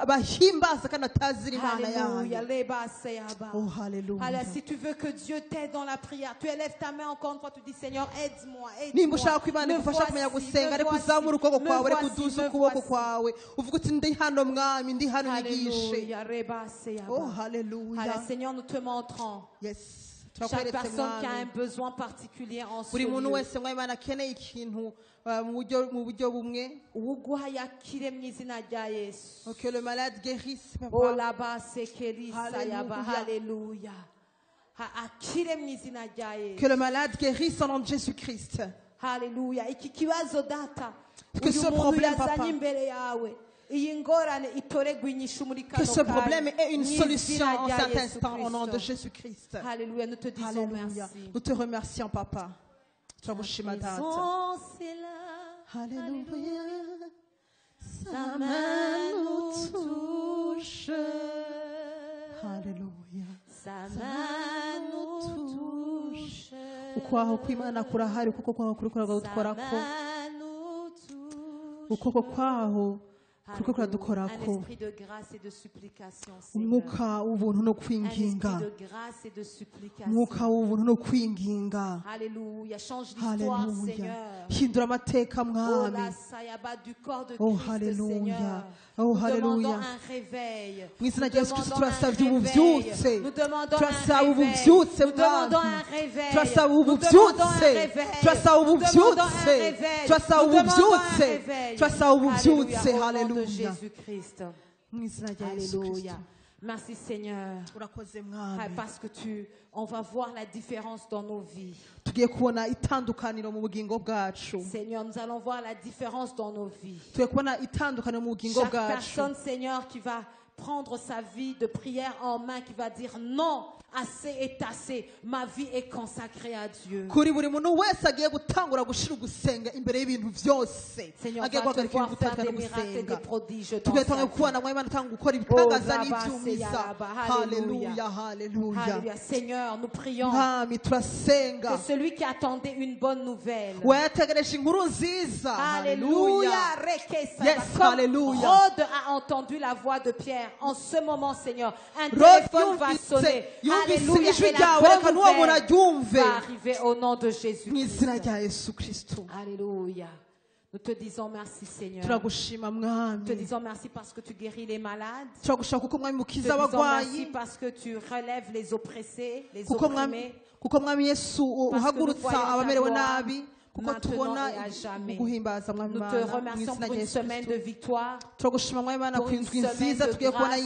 bahimbaza kandi atazira imana Alléluia, yawe. Leba Seyaba. Oh, haleluya. Alors, si tu veux que Dieu t'aide dans la prière, tu élèves ta main encore une fois, tu dis Seigneur, aide-moi, nimba aide-moi. ushaka ko imana Me igufasha kumenya voici, gusenga me ariko voici, uzamura ukuboko me kwawe ariko voici, uduze me ukuboko voici. kwawe uvuga uti ndi hano mwami, ndi hano nyigishe. Alléluia, Reba Seyaba. Oh, haleluya. Alors, Seigneur, nous te montrons. Yes. Chaque Turakweretse personne qui a un mwami, besoin particulier en ce buri muntu lieu. wese mwami imana akeneye ikintu mu buryo bumwe. Ugwaye akire mu izina rya Yesu. Que le malade guérisse, Oh papa. là-bas, c'est Kéli Sayaba. Alléluia. Akire mu izina rya Yesu. Que le malade guérisse au nom de Jésus-Christ. Haleluya. Iki kibazo data. Que ce problème, papa. yazanye imbere yawe. Iyi ngorane itoregwa inyishu muri Que kano ce problème ait une Mu solution izina en rya cet Yesu instant au nom de Kristo. Jésus-Christ. Alléluia, nous te disons Alléluia. merci. Nous te remercions, papa. Turagushima data. Présence est là. Alléluia. Sa main nous touche. Haleluya. Sa main nous touche. Ukwaho kw'Imana kurahari kuko kwaho kuri kuradutwarako. Ukoko kwaho kuko kuradukorako. Un esprit de grâce et de supplication. Umwuka w'ubuntu no kwinginga. Umwuka w'ubuntu no kwinginga. Alléluia. Change l'histoire, Seigneur. Hindura amateka mwami. Oh haleluya. Oh haleluya. Mu izina rya Yesu Kristo turasabye ububyutse. Turasaba ububyutse mwami. Turasaba ububyutse. Turasaba ububyutse. Turasaba ububyutse. Turasaba ububyutse. Haleluya. Jésus-Christ. Alléluia. Merci Seigneur. Parce que on va voir la différence dans nos vies. Seigneur, nous allons voir la différence dans nos vies. Chaque personne, Seigneur, qui va prendre sa vie de prière en main, qui va dire non, assez est assez, ma vie est consacrée à Dieu. Seigneur, va te voir faire des miracles et des prodiges dans sa vie. Alléluia, alléluia. Seigneur, nous prions que celui qui attendait une bonne nouvelle, alléluia, Rhodes a entendu la voix de Pierre. En ce moment, Seigneur, un téléphone va sonner. Alléluia. Et la bonne nouvelle va arriver au nom de Jésus. Alléluia. Nous te disons merci, Seigneur. Nous te disons merci parce que tu guéris les malades. Nous te disons merci parce que tu relèves les oppressés, les opprimés. Parce que nous voyons ta gloire. Maintenant et à jamais. Nous te remercions pour une semaine de victoire, pour une semaine de grâce,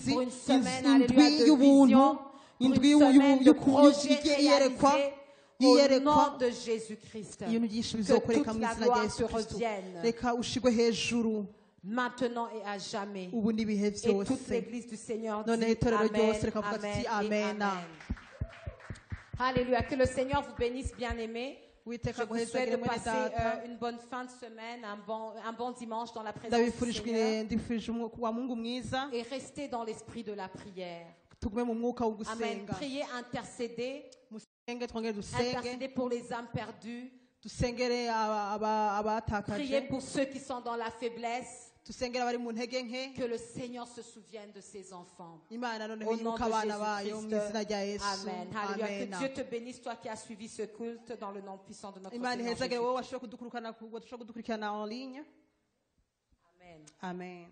pour une semaine, alléluia, de vision, pour une semaine de projet réalisé au nom de Jésus-Christ. Que toute la gloire te revienne maintenant et à jamais. Et toute l'église du Seigneur dit Amen, Amen, Amen. Alléluia. Que le Seigneur vous bénisse, bien-aimés. Je vous souhaite de passer une bonne fin de semaine, un bon dimanche dans la présence du Seigneur. Et restez dans l'esprit de la prière. Amen. Priez, intercédez. Intercédez pour les âmes perdues. Priez pour ceux qui sont dans la faiblesse. Que le Seigneur se souvienne de ses enfants. Au nom de Jésus-Christ. Amen. Alléluia. Que Dieu te bénisse, toi qui as suivi ce culte, dans le nom puissant de notre Seigneur Jésus. Amen. Amen.